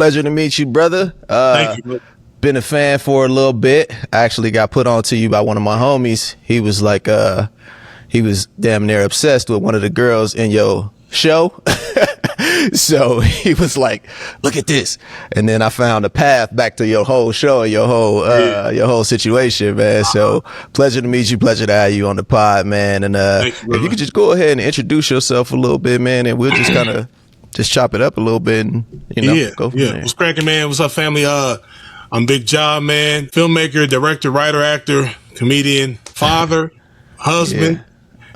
Pleasure to meet you, brother. Thank you, bro. Been a fan for a little bit. I actually got put on to you by one of my homies. He was like, he was damn near obsessed with one of the girls in your show. So he was like, look at this. And then I found a path back to your whole show and your whole situation, man. So pleasure to meet you. Pleasure to have you on the pod, man. And if you could just go ahead and introduce yourself a little bit, man, and we'll just kind of just chop it up a little bit and, go from there. What's cracking, man? What's up, family? I'm Bigg Job, man. Filmmaker, director, writer, actor, comedian, father, husband.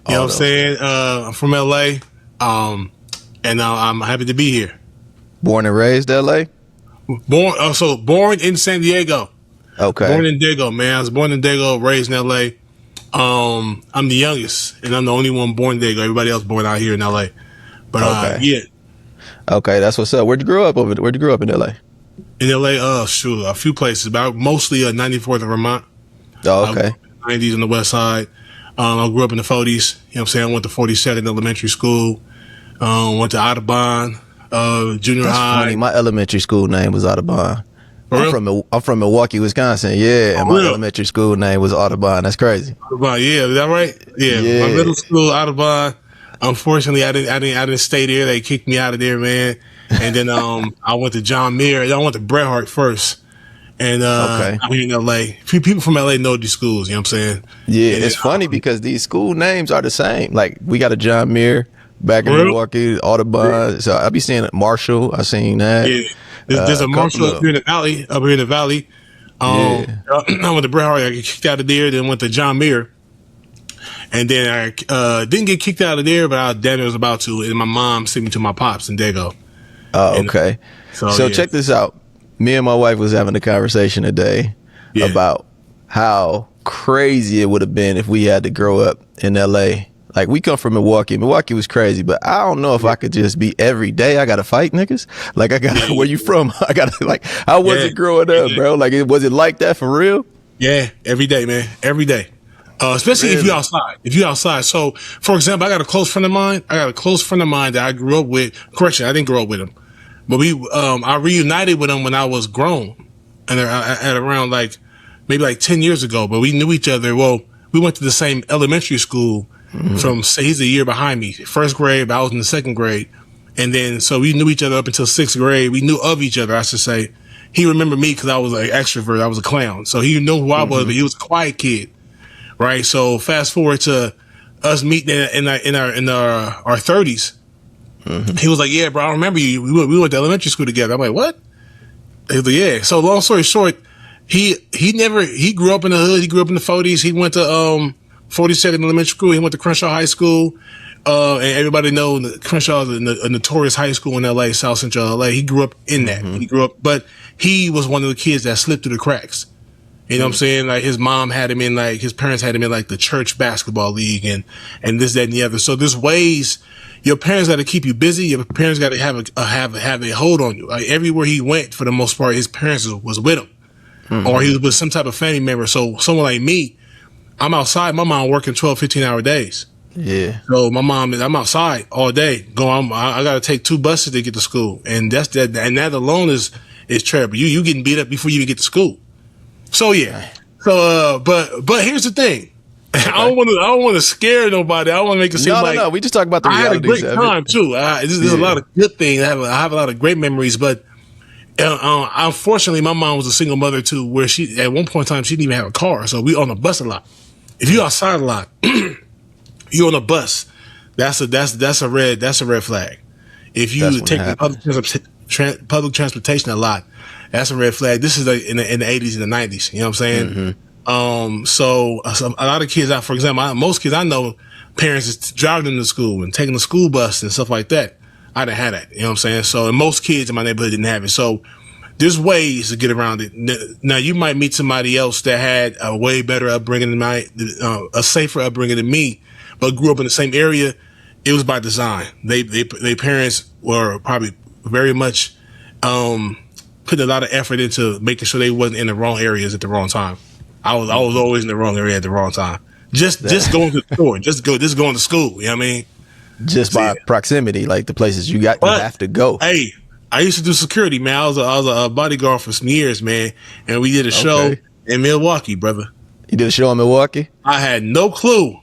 You know what I'm saying? I'm from LA. And I'm happy to be here. Born and raised LA? Born in San Diego. Okay. Born in Dago, man. I was born in Dago, raised in LA. I'm the youngest, and I'm the only one born in Dago. Everybody else born out here in LA. But yeah. Okay, that's what's up. Where'd you grow up Where'd you grow up in LA? In LA, a few places, but mostly 94th of Vermont. Oh, okay. 90s on the west side. I grew up in the 40s. You know what I'm saying? I went to 42nd Elementary School. Went to Audubon, junior That's high. funny. My elementary school name was Audubon. I'm from Milwaukee, Wisconsin. Yeah, and my elementary school name was Audubon. That's crazy. Audubon, yeah, is that right? Yeah. My middle school, Audubon. Unfortunately, I didn't stay there. They kicked me out of there, man. And then I went to John Muir. I went to Bret Harte first. And I'm here in LA. Few people from LA know these schools. You know what I'm saying? Yeah, and it's funny because these school names are the same. Like we got a John Muir back in Milwaukee, Audubon. So I be seeing Marshall. I seen that. Yeah, there's a Marshall up here in the valley. I went to Bret Harte. I got kicked out of there. Then went to John Muir, and then I didn't get kicked out of there, but I was about to. And my mom sent me to my pops in Dago. Oh, okay. So check this out. Me and my wife was having a conversation today about how crazy it would have been if we had to grow up in LA. Like, we come from Milwaukee. Milwaukee was crazy, but I don't know if I could just be every day. I got to fight niggas. Like, where you from? I got to, like, how was it growing up, bro? Like, was it like that for real? Yeah, every day, man. Every day. Especially if you're outside. So, for example, I got a close friend of mine that I grew up with. Correction, I didn't grow up with him. But I reunited with him when I was grown. And at around, maybe 10 years ago. But we knew each other. Well, we went to the same elementary school. He's a year behind me, first grade, but I was in the second grade. And then, so we knew each other up until sixth grade. We knew of each other, I should say. He remembered me because I was an extrovert. I was a clown. So he knew who I was, but he was a quiet kid. Right. So fast forward to us meeting in our 30s. He was like, yeah, bro, I remember you. We went to elementary school together. I'm like, what? He was like, yeah. So long story short, he grew up in the hood. He grew up in the 40s. He went to, 42nd Elementary School. He went to Crenshaw High School. And everybody knows Crenshaw is a notorious high school in LA, South Central LA. He grew up in that. But he was one of the kids that slipped through the cracks. You know what I'm saying? Like, his mom had him in, his parents had him in, the church basketball league and this, that, and the other. So there's ways your parents got to keep you busy. Your parents got to have a hold on you. Like, everywhere he went, for the most part, his parents was with him. Or he was with some type of family member. So someone like me, I'm outside. My mom working 12, 15-hour days. Yeah. So I'm outside all day. I got to take 2 buses to get to school, and that alone is terrible. You getting beat up before you even get to school. So yeah. So but here's the thing. Okay. I don't want to scare nobody. I want to make it seem no. We just talk about the realities. I had a great time too. There's a lot of good things. I have a lot of great memories, but. Unfortunately, my mom was a single mother too, where she at one point in time she didn't even have a car, so we on the bus a lot. If you outside a lot, you on a bus. That's a red flag. If you take public transportation a lot, that's a red flag. This is in the 80s and the 90s. You know what I'm saying? So a lot of kids, for example, most kids I know, parents is driving them to school and taking the school bus and stuff like that. I didn't have that. You know what I'm saying? So, and most kids in my neighborhood didn't have it. So there's ways to get around it. Now, you might meet somebody else that had a way better upbringing than a safer upbringing than me, but grew up in the same area. It was by design. Their parents were probably very much putting a lot of effort into making sure they wasn't in the wrong areas at the wrong time. I was always in the wrong area at the wrong time. Just going to the store, just going to school. You know what I mean? Just by proximity, like the places you have to go. Hey, I used to do security, man. I was a bodyguard for some years, man, and we did a show in Milwaukee, brother. You did a show in Milwaukee? I had no clue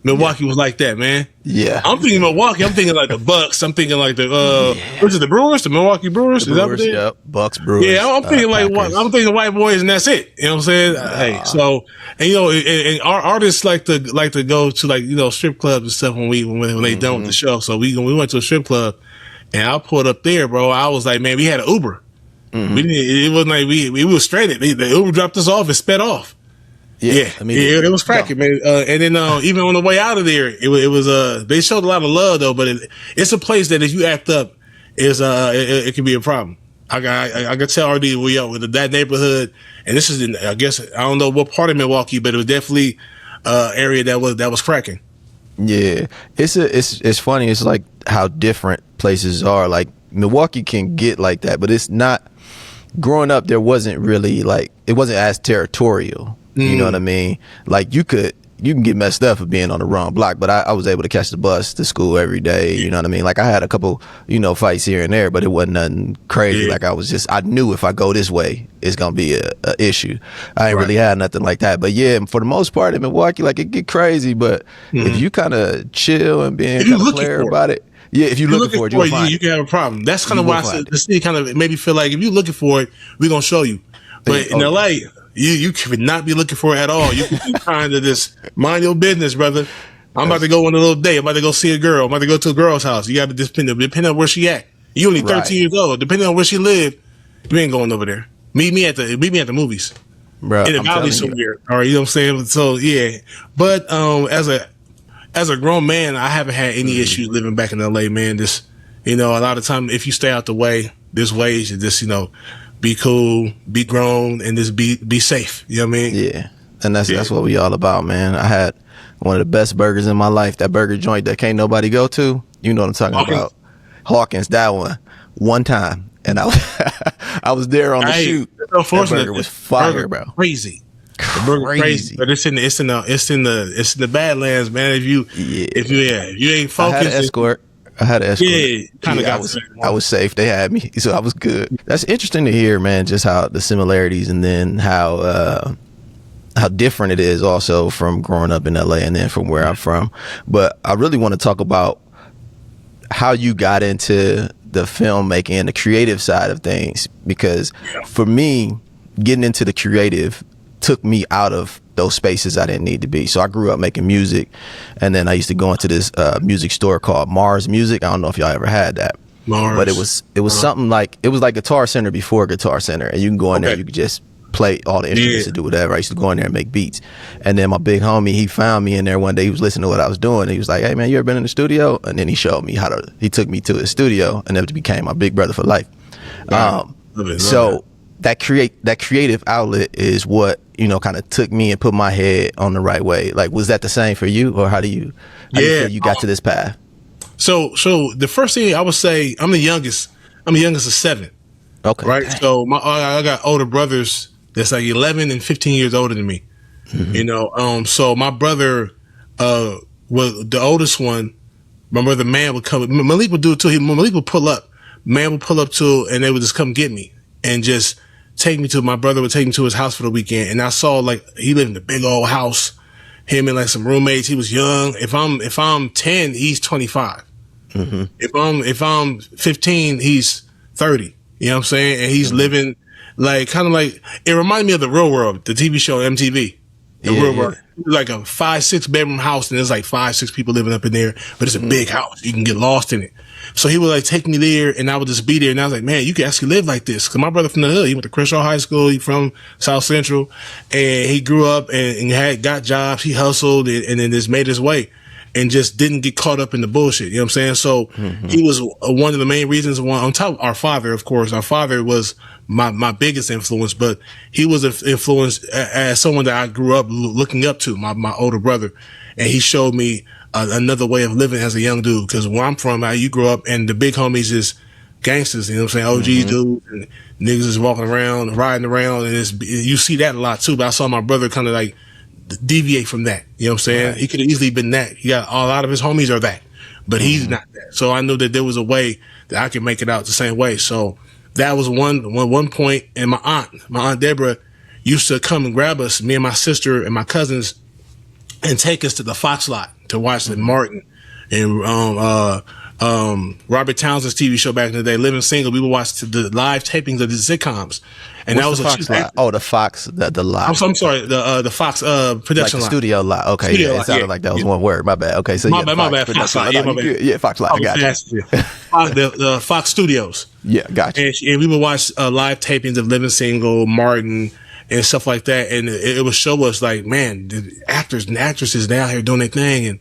Milwaukee was like that, man. Yeah. I'm thinking Milwaukee. I'm thinking like the Bucks. I'm thinking like what's it, the Brewers? The Milwaukee Brewers? The Brewers, yep. Bucks, Brewers. Yeah, I'm thinking Packers. I'm thinking white boys and that's it. You know what I'm saying? Hey, so, and you know, and our artists like to go to like, you know, strip clubs and stuff when they done with the show. So we went to a strip club and I pulled up there, bro. I was like, man, we had an Uber. We didn't, it wasn't like we was straight. The Uber dropped us off and sped off. Yeah, I mean, it was cracking, man. And then even on the way out of there, it was they showed a lot of love though. But it's a place that if you act up, it can be a problem. I can tell RD we are with that neighborhood, and this is I guess I don't know what part of Milwaukee, but it was definitely area that was cracking. Yeah, it's funny. It's like how different places are. Like Milwaukee can get like that, but it's not. Growing up, there wasn't really like it wasn't as territorial. You know what I mean? Like you can get messed up for being on the wrong block, but I was able to catch the bus to school every day. You know what I mean? Like I had a couple, fights here and there, but it wasn't nothing crazy. Like I knew if I go this way, it's gonna be a issue. I ain't really had nothing like that. But yeah, for the most part in Milwaukee, like it get crazy. But if you kind of chill and being kind of player about it. Yeah, if you're looking for it, you can have a problem. That's kind of why I said the city kind of made me feel like if you're looking for it, we're gonna show you. But in LA, you could not be looking for it at all. You could be trying to just mind your business, brother. I'm about to go on a little date. I'm about to go see a girl. I'm about to go to a girl's house. You got to depend on where she at. You only 13 years old. Depending on where she live, you ain't going over there. Meet me at the movies. Bro, in the valley somewhere. All right, you know what I'm saying? So yeah. But as a grown man, I haven't had any issues living back in LA, man. Just, a lot of time if you stay out the way, there's ways to just, be cool, be grown, and just be safe. You know what I mean? Yeah. And that's what we all about, man. I had one of the best burgers in my life. That burger joint that can't nobody go to. You know what I'm talking about. Hawkins, that one time. And I was there on the shoot. That burger was fire, bro. Crazy. The burger crazy. But it's in the Badlands, man. If you ain't focused, I had an escort. Yeah, kind of I was safe. They had me, so I was good. That's interesting to hear, man. Just how the similarities, and then how different it is, also from growing up in LA, and then from where I'm from. But I really want to talk about how you got into the filmmaking and the creative side of things, because for me, getting into the creative took me out of those spaces I didn't need to be. So I grew up making music, and then I used to go into this music store called Mars Music. I don't know if y'all ever had that. Mars. But it was something like, it was like Guitar Center before Guitar Center, and you can go in there, you could just play all the instruments and do whatever. I used to go in there and make beats. And then my big homie, he found me in there one day. He was listening to what I was doing. He was like, "Hey man, you ever been in the studio?" And then he showed me he took me to his studio, and it became my big brother for life. That creative outlet is what, kind of took me and put my head on the right way. Like, was that the same for you, or how do you feel you got to this path? So the first thing I would say, I'm the youngest of 7. Okay. Right. Dang. So I got older brothers that's like 11 and 15 years older than me. So my brother was the oldest one. My brother, man, would come. Malik would do it too. Malik would pull up. Man would pull up too, and they would just come get me and just my brother would take me to his house for the weekend. And I saw, like, he lived in a big old house, him and like some roommates. He was young. If I'm 10, he's 25. If I'm 15, he's 30. You know what I'm saying? And he's living like, kind of like, it reminded me of The Real World, the TV show MTV. The Real World. Like a 5-6 bedroom house, and there's like 5-6 people living up in there, but it's a big house. You can get lost in it. So he would like take me there, and I would just be there. And I was like, man, you can actually live like this. Cause my brother from the hood, he went to Crenshaw High School. He from South Central, and he grew up and got jobs. He hustled and then just made his way, and just didn't get caught up in the bullshit. You know what I'm saying? So he was one of the main reasons. On top of our father, of course, our father was my biggest influence, but he was influenced as someone that I grew up looking up to, my older brother. And he showed me another way of living as a young dude. Cause where I'm from, you grow up and the big homies is gangsters, you know what I'm saying? OG dudes, and niggas is walking around, riding around, and you see that a lot too. But I saw my brother kind of like deviate from that. You know what I'm saying? Right. He could have easily been that. He got a lot of his homies are that, but he's not that. So I knew that there was a way that I could make it out the same way. So that was one point. And my aunt Deborah used to come and grab us, me and my sister and my cousins, and take us to the Fox lot to watch the Martin and Robert Townsend's TV show back in the day, Living Single. We would watch the live tapings of the sitcoms, and What's that was the Fox lot? Oh, the Fox, the lot. I'm sorry, the Fox production like the lot. Studio lot. Okay, Studio yeah, lot, it sounded like that was one word. My bad. Okay, so my bad. Fox lot. Yeah, my bad. Yeah, Fox lot. I got you. The Fox Studios. Yeah, got you. And we would watch live tapings of Living Single, Martin, and stuff like that. And it would show us like, man, the actors and actresses, they out here doing their thing.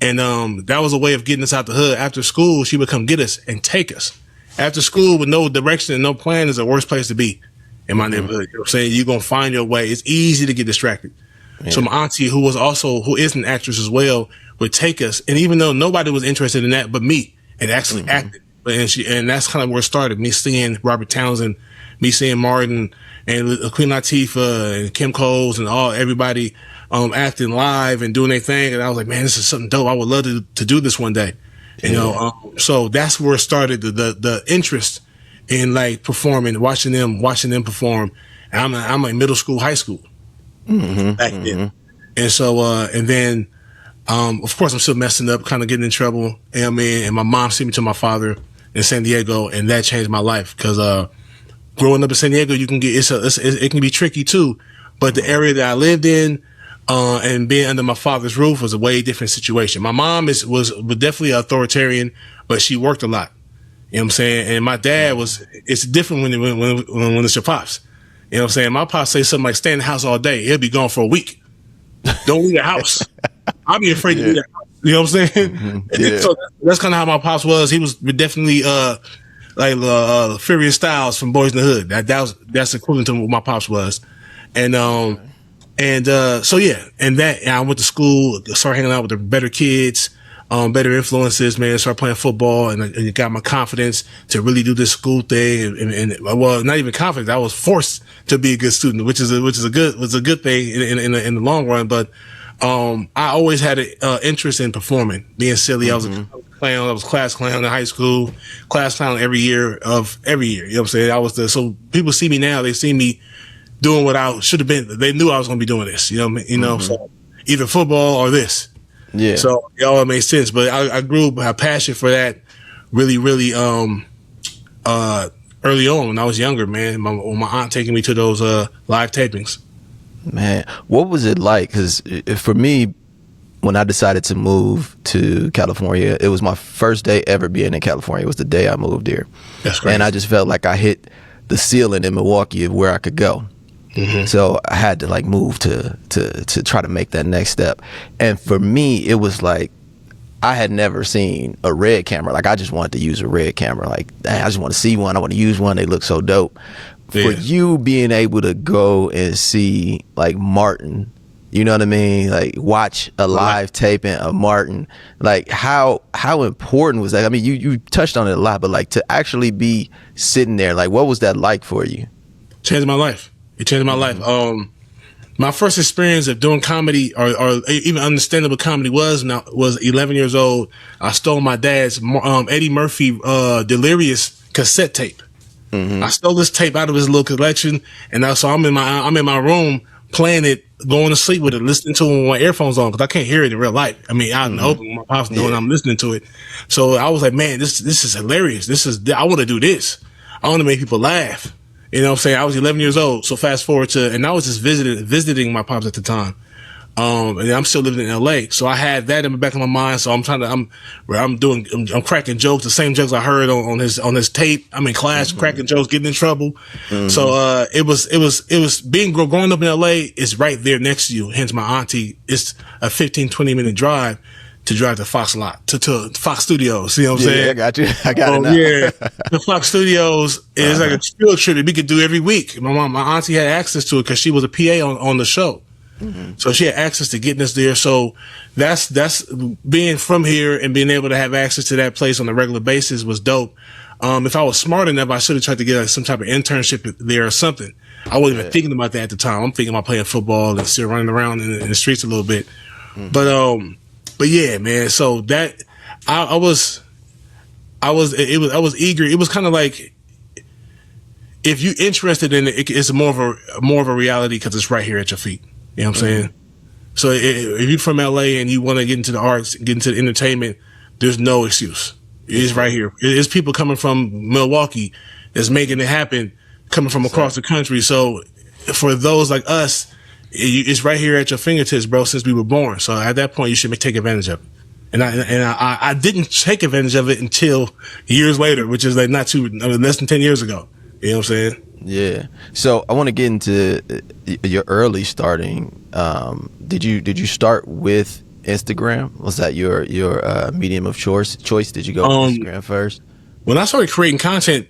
And that was a way of getting us out the hood. After school, she would come get us and take us. After school with no direction and no plan is the worst place to be in my neighborhood. You know what I'm saying? You're going to find your way. It's easy to get distracted. Yeah. So my auntie, who is an actress as well, would take us. And even though nobody was interested in that but me, and actually acted. And that's kind of where it started. Me seeing Robert Townsend, me seeing Martin and Queen Latifah and Kim Coles and everybody acting live and doing their thing. And I was like, man, this is something dope. I would love to do this one day. You know, so that's where it started the interest in like performing, watching them perform. And I'm in middle school, high school back then. And so, and then, of course, I'm still messing up, kind of getting in trouble. You know what I mean? And my mom sent me to my father in San Diego, and that changed my life because growing up in San Diego, you can get it can be tricky too. But the area that I lived in and being under my father's roof was a way different situation. My mom was definitely authoritarian, but she worked a lot. You know what I'm saying? And my dad it's different when it's your pops. You know what I'm saying? My pops say something like, stay in the house all day. He'll be gone for a week. Don't leave the house. I'll be afraid to leave the house. You know what I'm saying? Yeah. So that's kind of how my pops was. He was definitely like Furious Styles from Boys in the Hood. That's equivalent to what my pops was. And so yeah, and I went to school, started hanging out with the better kids, better influences, man. Started playing football, and it got my confidence to really do this school thing. And well, not even confidence. I was forced to be a good student, which was a good thing in the long run. But I always had an interest in performing, being silly. I was a clown. I was class clown in high school, class clown every year. You know what I'm saying? So people see me now, they see me doing what I should have been. They knew I was going to be doing this, you know what I mean? So either football or this. Yeah. So it all made sense. But I grew a passion for that really, really early on when I was younger, man. My aunt taking me to those live tapings. Man, what was it like? Because for me, when I decided to move to California, it was my first day ever being in California. It was the day I moved here. That's crazy. And I just felt like I hit the ceiling in Milwaukee of where I could go. So I had to like move to try to make that next step. And for me, it was like I had never seen a red camera. Like I just wanted to use a red camera. Like I just want to see one. I want to use one. They look so dope. Yeah. For you being able to go and see like Martin, you know what I mean? Like watch a live taping of Martin. Like how important was that? I mean, you touched on it a lot, but like to actually be sitting there, like what was that like for you? Changed my life. It changed my life. My first experience of doing comedy or even understandable comedy was 11 years old. I stole my dad's Eddie Murphy Delirious cassette tape. I stole this tape out of his little collection, and so I'm in my room playing it, going to sleep with it, listening to it with my earphones on because I can't hear it in real life. I mean, out in the open, my pops doing, I'm listening to it. So I was like, man, this is hilarious. I want to do this. I want to make people laugh. You know what I'm saying? I was 11 years old. So fast forward and I was just visiting my pops at the time. And I'm still living in LA. So I had that in the back of my mind. So I'm cracking jokes, the same jokes I heard on his tape. I'm in class, cracking jokes, getting in trouble. So, it was growing up in LA is right there next to you. Hence my auntie. It's a 15-20 minute drive to drive to Fox lot, to Fox Studios. You know what I'm saying? Yeah, I got you. I got it now. Yeah. The Fox Studios is like a field trip that we could do every week. My auntie had access to it because she was a PA on the show. So she had access to getting us there. So that's being from here and being able to have access to that place on a regular basis was dope. If I was smart enough, I should have tried to get some type of internship there or something. I wasn't even thinking about that at the time. I'm thinking about playing football and still running around in the streets a little bit. But yeah, man. So that I was I was eager. It was kind of like, if you interested in it, it's more of a reality because it's right here at your feet. You know what I'm saying? So if you're from LA and you want to get into the arts, get into the entertainment, there's no excuse. It's right here. It's people coming from Milwaukee that's making it happen, coming from across the country. So for those like us, it's right here at your fingertips, bro, since we were born. So at that point, you should take advantage of it. And I didn't take advantage of it until years later, which is like less than 10 years ago. You know what I'm saying? Yeah. So I want to get into your early starting. Did you start with Instagram? Was that your medium of choice? Did you go with Instagram first? When I started creating content,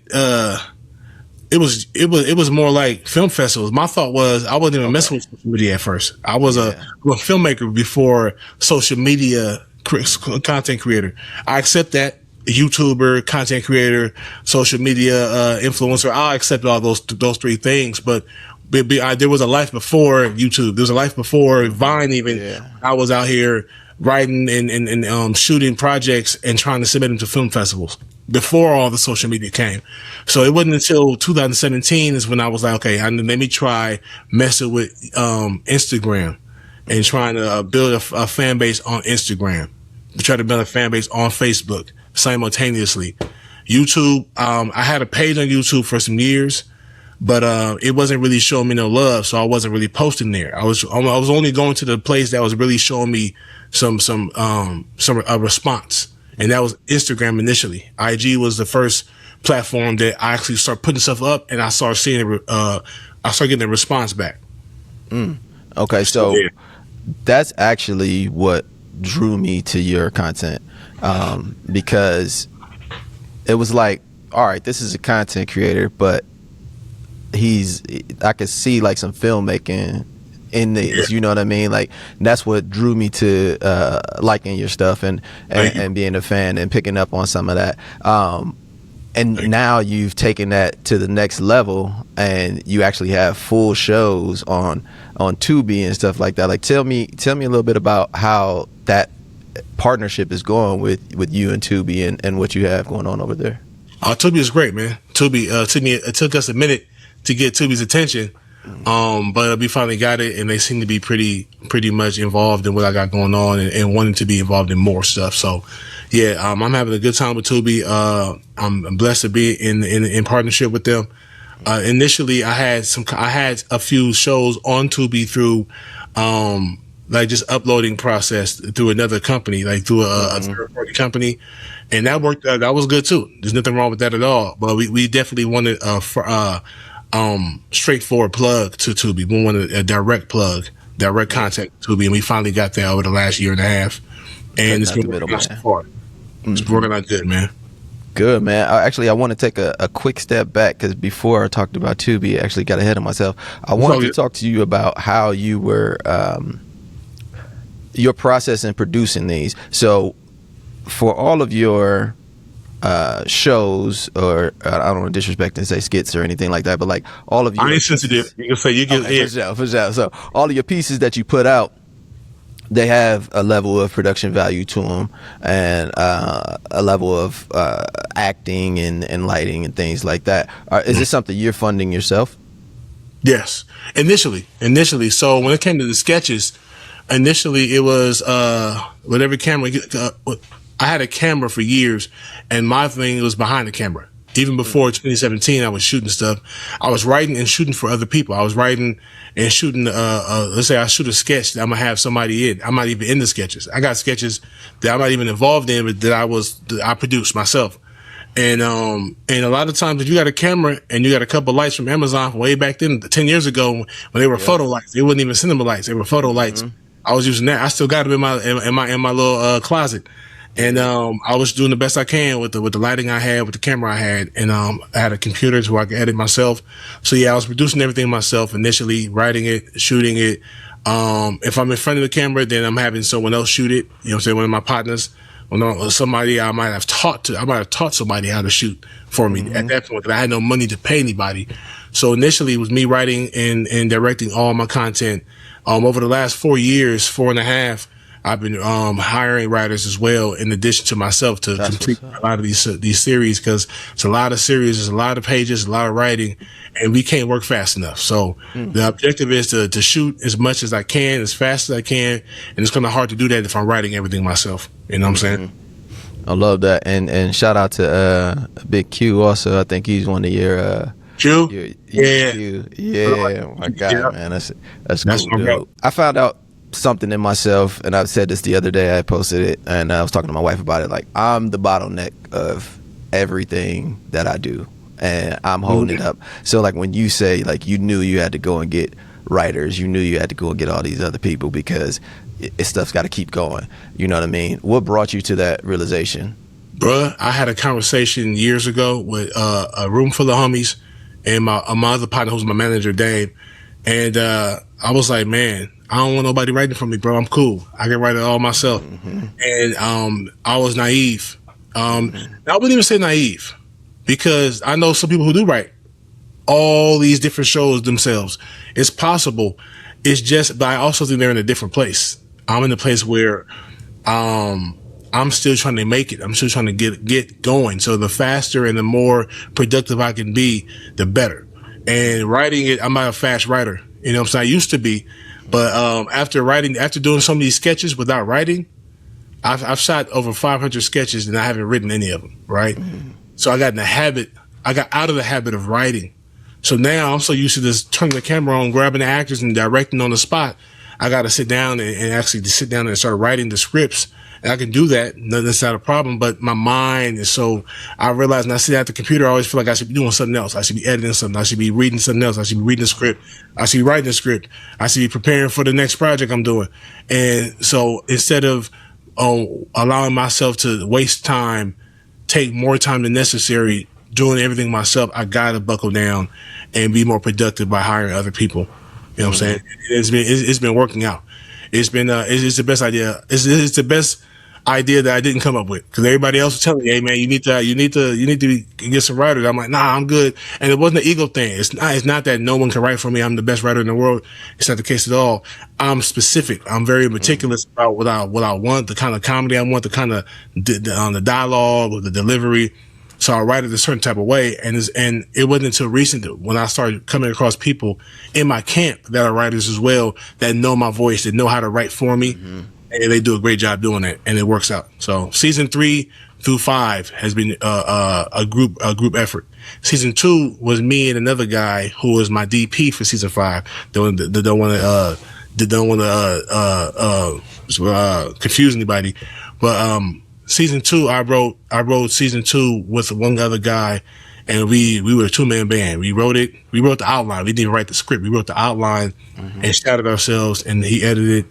it was more like film festivals. My thought was I wasn't even messing with social media at first. I was a filmmaker before social media content creator. I accept that. YouTuber, content creator, social media influencer. I accept all those three things, but there was a life before YouTube. There was a life before Vine. Even I was out here writing and shooting projects and trying to submit them to film festivals before all the social media came. So it wasn't until 2017 is when I was like, okay, let me try messing with Instagram and trying to build a fan base on Instagram. Try to build a fan base on Facebook simultaneously. YouTube, I had a page on YouTube for some years, but it wasn't really showing me no love, so I wasn't really posting there. I was only going to the place that was really showing me some response, and that was Instagram initially. IG was the first platform that I actually started putting stuff up, and I started seeing I started getting a response back. Okay, so that's actually what drew me to your content, because it was like, all right, this is a content creator, but I could see like some filmmaking in this, you know what I mean? Like, that's what drew me to liking your stuff and being a fan and picking up on some of that. And now you've taken that to the next level, and you actually have full shows on Tubi and stuff like that. Like, tell me a little bit about how that partnership is going with you and Tubi and what you have going on over there. Tubi is great, man. Tubi it took us a minute to get Tubi's attention, but we finally got it, and they seem to be pretty much involved in what I got going on and wanting to be involved in more stuff. So, yeah, I'm having a good time with Tubi. I'm blessed to be in partnership with them. Initially, I had a few shows on Tubi through like just uploading process through another company, like through a third party company, and that worked. That was good too. There's nothing wrong with that at all. But we definitely wanted straightforward plug to Tubi. We wanted a direct contact to Tubi, and we finally got that over the last year and a half. And it's been working out so far. It's working out good, man. Good, man. I want to take a quick step back, because before I talked about Tubi, I actually got ahead of myself. I wanted to talk to you about how you were, your process in producing these. So for all of your shows, or I don't want to disrespect and say skits or anything like that, but like all of your, I ain't sensitive. You can say you get for sure. So all of your pieces that you put out, they have a level of production value to them, and a level of acting and lighting and things like that. Is this something you're funding yourself? Yes, initially. So when it came to the sketches, initially it was whatever camera. I had a camera for years, and my thing was behind the camera. Even before 2017, I was shooting stuff. I was writing and shooting for other people. I was writing and shooting. Let's say I shoot a sketch that I'm gonna have somebody in. I'm not even in the sketches. I got sketches that I'm not even involved in, but that I produced myself. And a lot of times, if you got a camera and you got a couple lights from Amazon from way back then, 10 years ago, when they were photo lights, they wasn't even cinema lights. They were photo lights. I was using that. I still got them in my little closet. And I was doing the best I can with the lighting I had, with the camera I had, and I had a computer so I could edit myself. So yeah, I was producing everything myself initially, writing it, shooting it. If I'm in front of the camera, then I'm having someone else shoot it. You know what I'm saying? One of my partners, somebody I might have taught somebody how to shoot for me at that point, because I had no money to pay anybody. So initially it was me writing and directing all my content. Over the last 4 years, 4.5, I've been hiring writers as well, in addition to myself, to complete a lot of these series, because it's a lot of series, there's a lot of pages, a lot of writing, and we can't work fast enough. So the objective is to shoot as much as I can, as fast as I can, and it's kind of hard to do that if I'm writing everything myself. You know what I'm saying? I love that, and shout out to Big Q also. I think he's one of your Q? Yeah, my God, man, that's cool, dude. I found out something in myself, and I said this the other day. I posted it, and I was talking to my wife about it. Like, I'm the bottleneck of everything that I do, and I'm holding it up. So, like, when you say, like, you knew you had to go and get writers, you knew you had to go and get all these other people, because stuff's got to keep going. You know what I mean? What brought you to that realization? Bruh, I had a conversation years ago with a room full of homies, and my other partner, who's my manager, Dave, and I was like, man, I don't want nobody writing for me, bro. I'm cool. I can write it all myself. And I was naive. I wouldn't even say naive, because I know some people who do write all these different shows themselves. It's possible. It's just, but I also think they're in a different place. I'm in a place where I'm still trying to make it. I'm still trying to get going. So the faster and the more productive I can be, the better. And writing it, I'm not a fast writer. You know what I'm saying? I used to be. But after doing so many sketches without writing, I've shot over 500 sketches and I haven't written any of them, right? So I got out of the habit of writing. So now I'm so used to just turning the camera on, grabbing the actors and directing on the spot. I got to sit down and actually sit down and start writing the scripts. And I can do that. That's not a problem. But my mind is so, I realize when I sit at the computer, I always feel like I should be doing something else. I should be editing something. I should be reading something else. I should be reading the script. I should be writing the script. I should be preparing for the next project I'm doing. And so instead of allowing myself to waste time, take more time than necessary, doing everything myself, I got to buckle down and be more productive by hiring other people. You know what I'm saying? It's been working out. It's the best idea. It's the best idea that I didn't come up with, because everybody else was telling me, hey man, you need to get some writers. I'm like, nah, I'm good. And it wasn't an ego thing. It's not that no one can write for me. I'm the best writer in the world. It's not the case at all. I'm specific. I'm very meticulous about what I want, the kind of comedy I want, the kind of the dialogue or the delivery. So I write it a certain type of way, and it wasn't until recent when I started coming across people in my camp that are writers as well, that know my voice, that know how to write for me, and they do a great job doing it, and it works out. So season 3 through 5 has been a group effort. Season 2 was me and another guy who was my DP for season 5. Don't want to confuse anybody, but season 2, I wrote season 2 with one other guy, and we were a 2-man band. We wrote the outline. We didn't write the script. We wrote the outline and shouted ourselves, and he edited.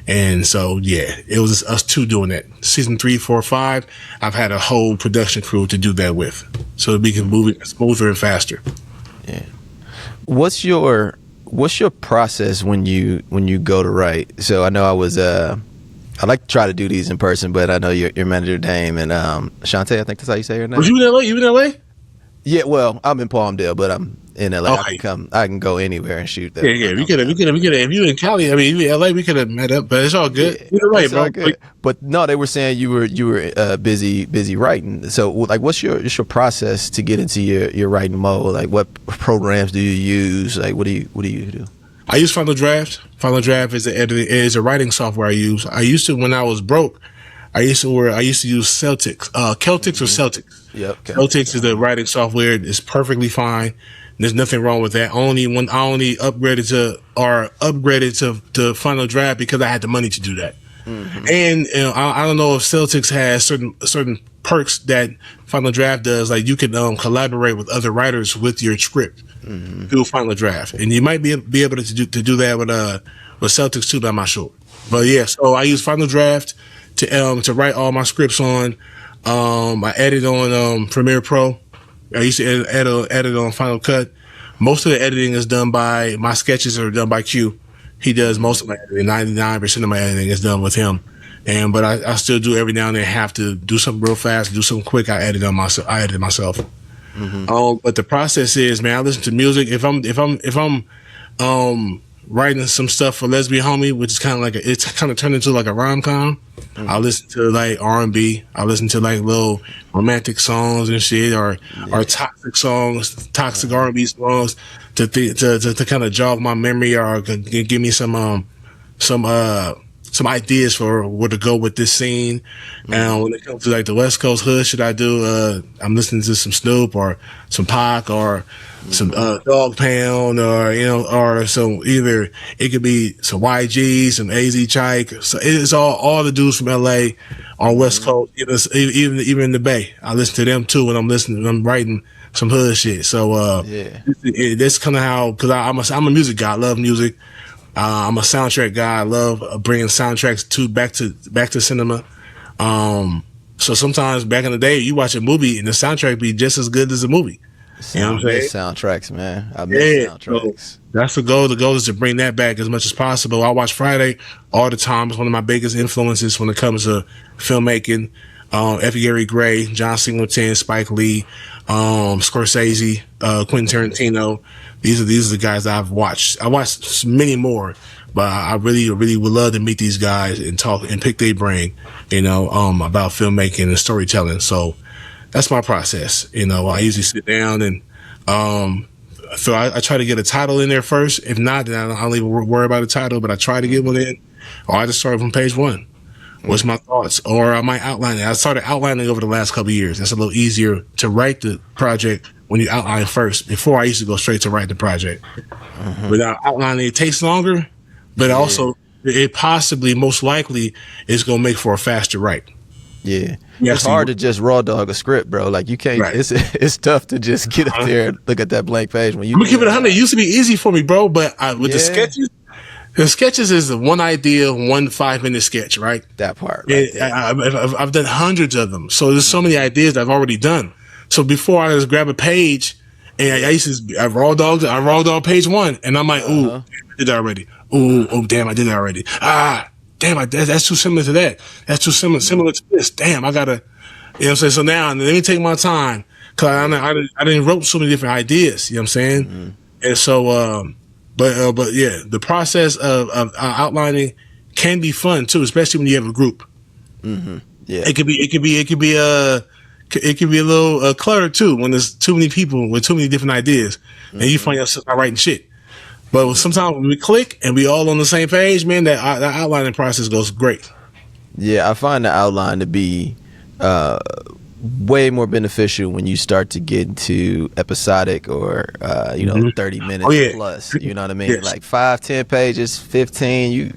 And so, yeah, it was us two doing that. Season 3, 4, 5, I've had a whole production crew to do that with, so we can move it smoother and faster. Yeah. What's your process when you go to write? So I know I like to try to do these in person, but I know your manager Dame and Shantae, I think that's how you say her name. Was you in LA? You in LA? Yeah, well, I'm in Palmdale, but I'm in LA. Okay. I can go anywhere and shoot that. Yeah. We could have. If you in Cali, I mean, you in LA, we could have met up. But it's all good. Yeah, Either way, bro. Good. But no, they were saying you were busy writing. So, like, what's your process to get into your writing mode? Like, what programs do you use? Like, what do you do? I use Final Draft. Final Draft is a writing software I use. I used to, when I was broke, I used to use Celtics, Celtics or Celtics. Yep. Celtics is the writing software. It's perfectly fine. There's nothing wrong with that. I only upgraded to Final Draft because I had the money to do that. Mm-hmm. And I don't know if Celtics has certain perks that Final Draft does. Like you can collaborate with other writers with your script through Final Draft, and you might be able to do that with Celtics too, but I'm not sure. But yeah, so I use Final Draft to write all my scripts on. I edit on Premiere Pro. I used to edit on Final Cut. Most of the editing is done by my sketches are done by Q. He does most of my editing. 99% of my editing is done with him. But I still do every now and then have to do something real fast, do something quick. I edit myself. Mm-hmm. But the process is, man, I listen to music. If I'm writing some stuff for Lesbian Homie, which is kind of like it's kind of turned into like a rom-com. I listen to like R&B. I listen to like little romantic songs and shit, or toxic songs, toxic R&B songs to kind of jog my memory or give me some ideas for where to go with this scene. And when it comes to like the West Coast hood, should I do? I'm listening to some Snoop or some Pac or some Dog Pound, or or some, either it could be some YG, some AZ Chike. So it's all the dudes from LA on West Coast. Even in the Bay, I listen to them too when I'm writing some hood shit. So that's kind of how, because I'm a music guy. I love music. I'm a soundtrack guy. I love bringing soundtracks back to cinema. So sometimes back in the day, you watch a movie and the soundtrack be just as good as the movie. You know what I'm saying? Soundtracks, man. I miss soundtracks. So that's the goal. The goal is to bring that back as much as possible. I watch Friday all the time. It's one of my biggest influences when it comes to filmmaking. F. Gary Gray, John Singleton, Spike Lee, Scorsese, Quentin Tarantino. These are the guys that I've watched. I watched many more, but I really would love to meet these guys and talk and pick their brain, about filmmaking and storytelling. So that's my process. I usually sit down and, so I try to get a title in there first. If not, then I don't even worry about a title, but I try to get one in, or I just start from page one. What's my thoughts? Or I might outline it. I started outlining over the last couple of years. That's a little easier to write the project when you outline first. Before, I used to go straight to write the project. Without outlining, it takes longer, but also it possibly, most likely, is going to make for a faster write. Yeah. It's hard to just raw dog a script, bro. Like, you can't, it's tough to just get up there and look at that blank page. When you I'm gonna keep it 100. It used to be easy for me, bro, but with the sketches is the one idea, 1 5-minute sketch, right? That part. Right. I've done hundreds of them. So there's so many ideas that I've already done. So before, I just grab a page and I used to, I raw dog page 1, and I'm like, ooh, I did that already. Ooh, damn, I did that already. Damn, that's too similar to that. That's too similar to this. Damn, I gotta, what I'm saying? So now, let me take my time, cause I didn't wrote so many different ideas, you know what I'm saying? And so, but yeah, the process of outlining can be fun too, especially when you have a group. Yeah, it could be a little cluttered too when there's too many people with too many different ideas, and you find yourself not writing shit. But sometimes when we click and we all on the same page, man, that outlining process goes great. Yeah, I find the outline to be way more beneficial when you start to get into episodic or 30 minutes plus. You know what I mean? Yes. Like 5-10 pages, 15. You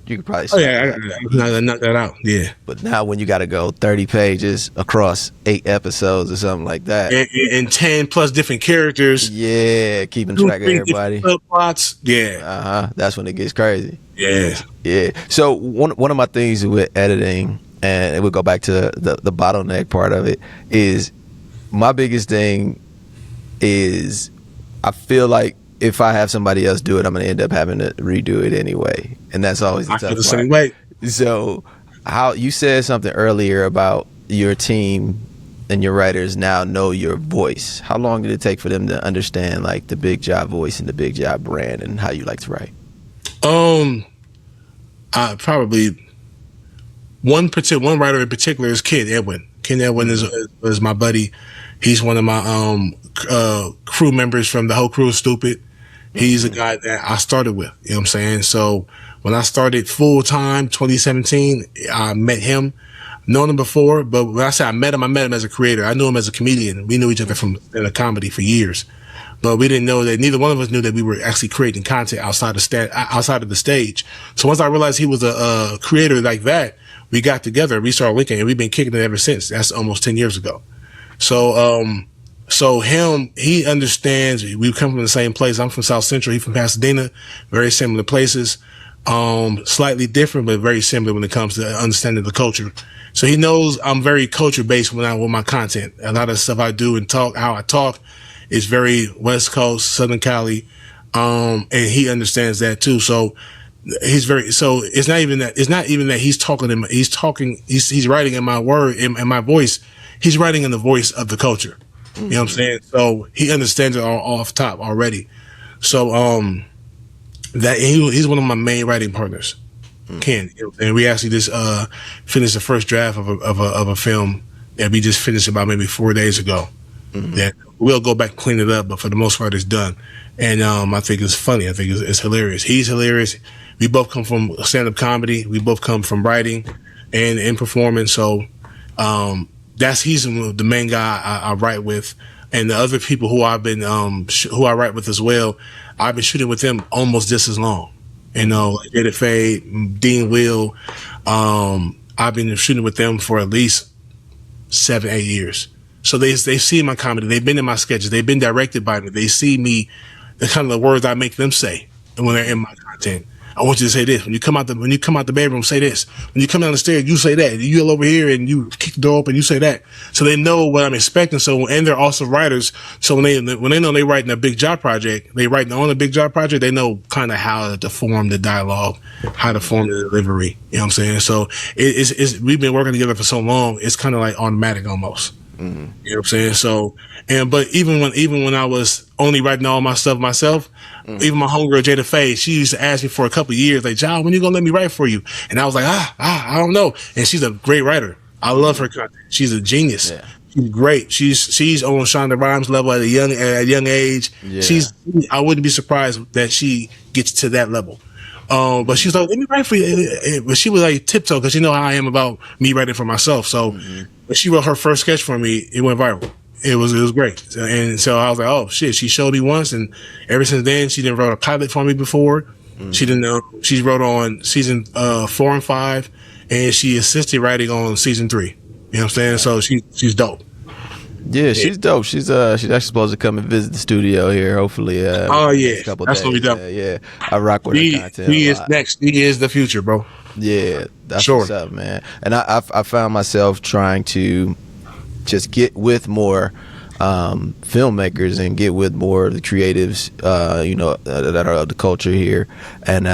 could probably. I knock that out. Yeah. But now when you got to go 30 pages across 8 episodes or something like that, and 10 plus different characters. Yeah, keeping track of everybody. Subplots. Yeah. That's when it gets crazy. Yeah. So one of my things with editing, and we'll go back to the bottleneck part of it, is my biggest thing is I feel like if I have somebody else do it, I'm going to end up having to redo it anyway. And that's always the tough part. Same way. So how you said something earlier about your team and your writers now know your voice. How long did it take for them to understand like the Bigg Job voice and the Bigg Job brand and how you like to write? Probably one writer in particular is Ken Edwin. Ken Edwin is my buddy. He's one of my crew members from the whole crew is Stupid. He's a guy that I started with. You know what I'm saying? So when I started full time 2017, I met him. Known him before, but when I say I met him as a creator. I knew him as a comedian. We knew each other from in a comedy for years, but we didn't know that neither one of us knew that we were actually creating content outside of the stage. So once I realized he was a creator like that, we got together, we started linking, and we've been kicking it ever since. That's almost 10 years ago. So he understands. We come from the same place. I'm from South Central. He's from Pasadena. Very similar places. Slightly different, but very similar when it comes to understanding the culture. So he knows I'm very culture based with my content. A lot of stuff I do and how I talk is very West Coast, Southern Cali. And he understands that too. So it's not even that he's talking, he's writing in my word, in my voice. He's writing in the voice of the culture. You know what I'm saying? So he understands it all off top already. So, he's one of my main writing partners. Ken, and we actually just finished the first draft of a film that we just finished about maybe 4 days ago. That we'll go back and clean it up, but for the most part, it's done. And I think it's funny. I think it's hilarious. He's hilarious. We both come from stand-up comedy. We both come from writing and performance. So he's the main guy I write with. And the other people who I've been who I write with as well, I've been shooting with them almost just as long. You know, Jada Faye, Dean Will, I've been shooting with them for at least 7-8 years. So they see my comedy. They've been in my sketches. They've been directed by me. They see me, the kind of the words I make them say when they're in my content. I want you to say this. When you come out the bedroom, say this. When you come down the stairs, you say that. You go over here and you kick the door open, you say that. So they know what I'm expecting. So, and they're also writers. So when they know they're writing a Big Job project, they know kind of how to form the dialogue, how to form the delivery. You know what I'm saying? So we've been working together for so long. It's kind of like automatic almost. Mm-hmm. You know what I'm saying? So, but even when I was only writing all my stuff myself, even my homegirl Jada Faye, she used to ask me for a couple of years, like, John, when you gonna let me write for you? And I was like, I don't know. And she's a great writer. I love her content. She's a genius. Yeah. She's great. She's on Shonda Rhimes level at a young age. Yeah. I wouldn't be surprised that she gets to that level. But she's like, let me write for you. But she was like tiptoe because you know how I am about me writing for myself. So when she wrote her first sketch for me, it went viral. It was great. And so I was like, oh shit, she showed me once. And ever since then, she didn't wrote a pilot for me before. She didn't know. She wrote on season 4 and 5 and she assisted writing on season 3. You know what I'm saying? So she's dope. Yeah, she's dope. She's actually supposed to come and visit the studio here. Hopefully, oh yeah, a couple that's days. what we done. Yeah, I rock with her content. He is next. He is the future, bro. Yeah, that's what's up, man. And I found myself trying to just get with more filmmakers and get with more of the creatives, that are of the culture here, and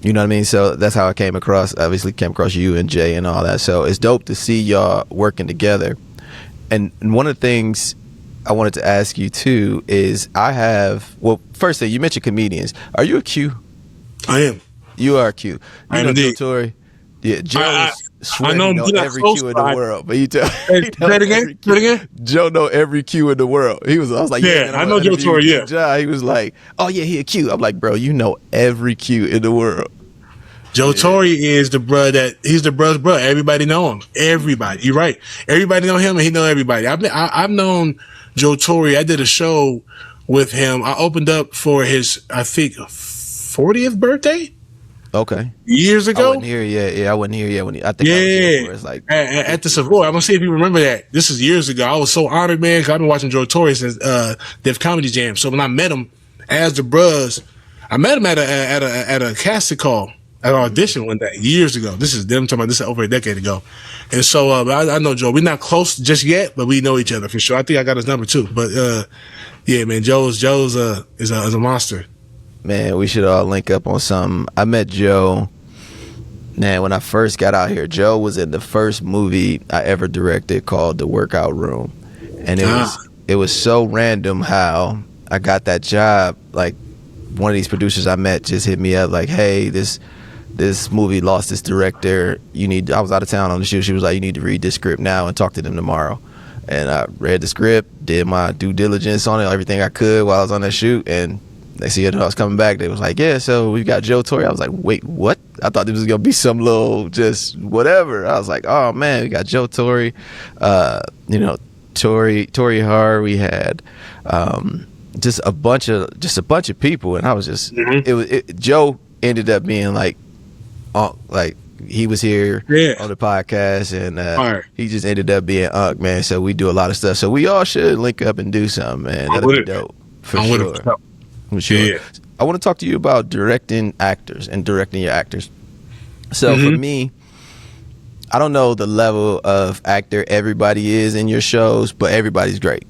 you know what I mean. So that's how I came across you and Jay and all that. So it's dope to see y'all working together. And one of the things I wanted to ask you too is first thing, you mentioned comedians. Are you a Q? I am. You are a Q. I am indeed. Joe Torre? Yeah, Joe I know every Q in the world. But say it again? Joe know every Q in the world. I was like, man, I know Joe Torre, yeah. He was like, oh yeah, he a Q. I'm like, bro, you know every Q in the world. Joe Torre is the bruh he's the bruh's bruh. Everybody know him. Everybody. You're right. Everybody know him and he know everybody. I've known Joe Torre. I did a show with him. I opened up for his, I think, 40th birthday. Okay. Years ago. I wasn't here yet. Yeah, I wasn't here yet. I was here for. It's like at the Savoy. I'm gonna see if you remember that. This is years ago. I was so honored, man, because I've been watching Joe Torre since Def Comedy Jam. So when I met him as the bruhs, I met him at a casting call. At an audition one day, years ago. This is them talking about this over a decade ago. And so I know Joe. We're not close just yet, but we know each other for sure. I think I got his number too. But yeah, man, Joe's is a monster. Man, we should all link up on something. I met Joe. Man, when I first got out here, Joe was in the first movie I ever directed called The Workout Room. And it was so random how I got that job. Like, one of these producers I met just hit me up like, hey, this movie lost its director. I was out of town on the shoot. She was like, you need to read this script now and talk to them tomorrow. And I read the script, did my due diligence on it, everything I could while I was on that shoot. And they see it, I was coming back. They was like, yeah, so we've got Joe Torre. I was like, wait, what? I thought this was going to be some little just whatever. I was like, oh, man, we got Joe Torre. Torre Har. We had just a bunch of people. And I was just, Joe ended up being like he was here on the podcast, and he just ended up being man. So we do a lot of stuff. So we all should link up and do something, man. That'd be dope for sure. For sure. Yeah. I want to talk to you about directing actors and directing your actors. So for me, I don't know the level of actor everybody is in your shows, but everybody's great.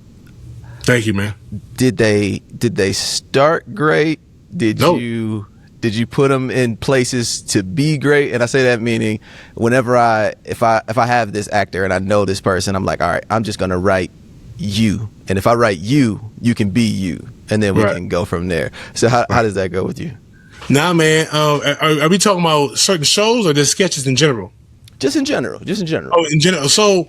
Thank you, man. Did they start great? Did you put them in places to be great? And I say that meaning whenever if I have this actor and I know this person, I'm like, all right, I'm just going to write you. And if I write you, you can be you. And then we can go from there. So how does that go with you? Nah, man. Are we talking about certain shows or just sketches in general? Just in general. Oh, in general. So,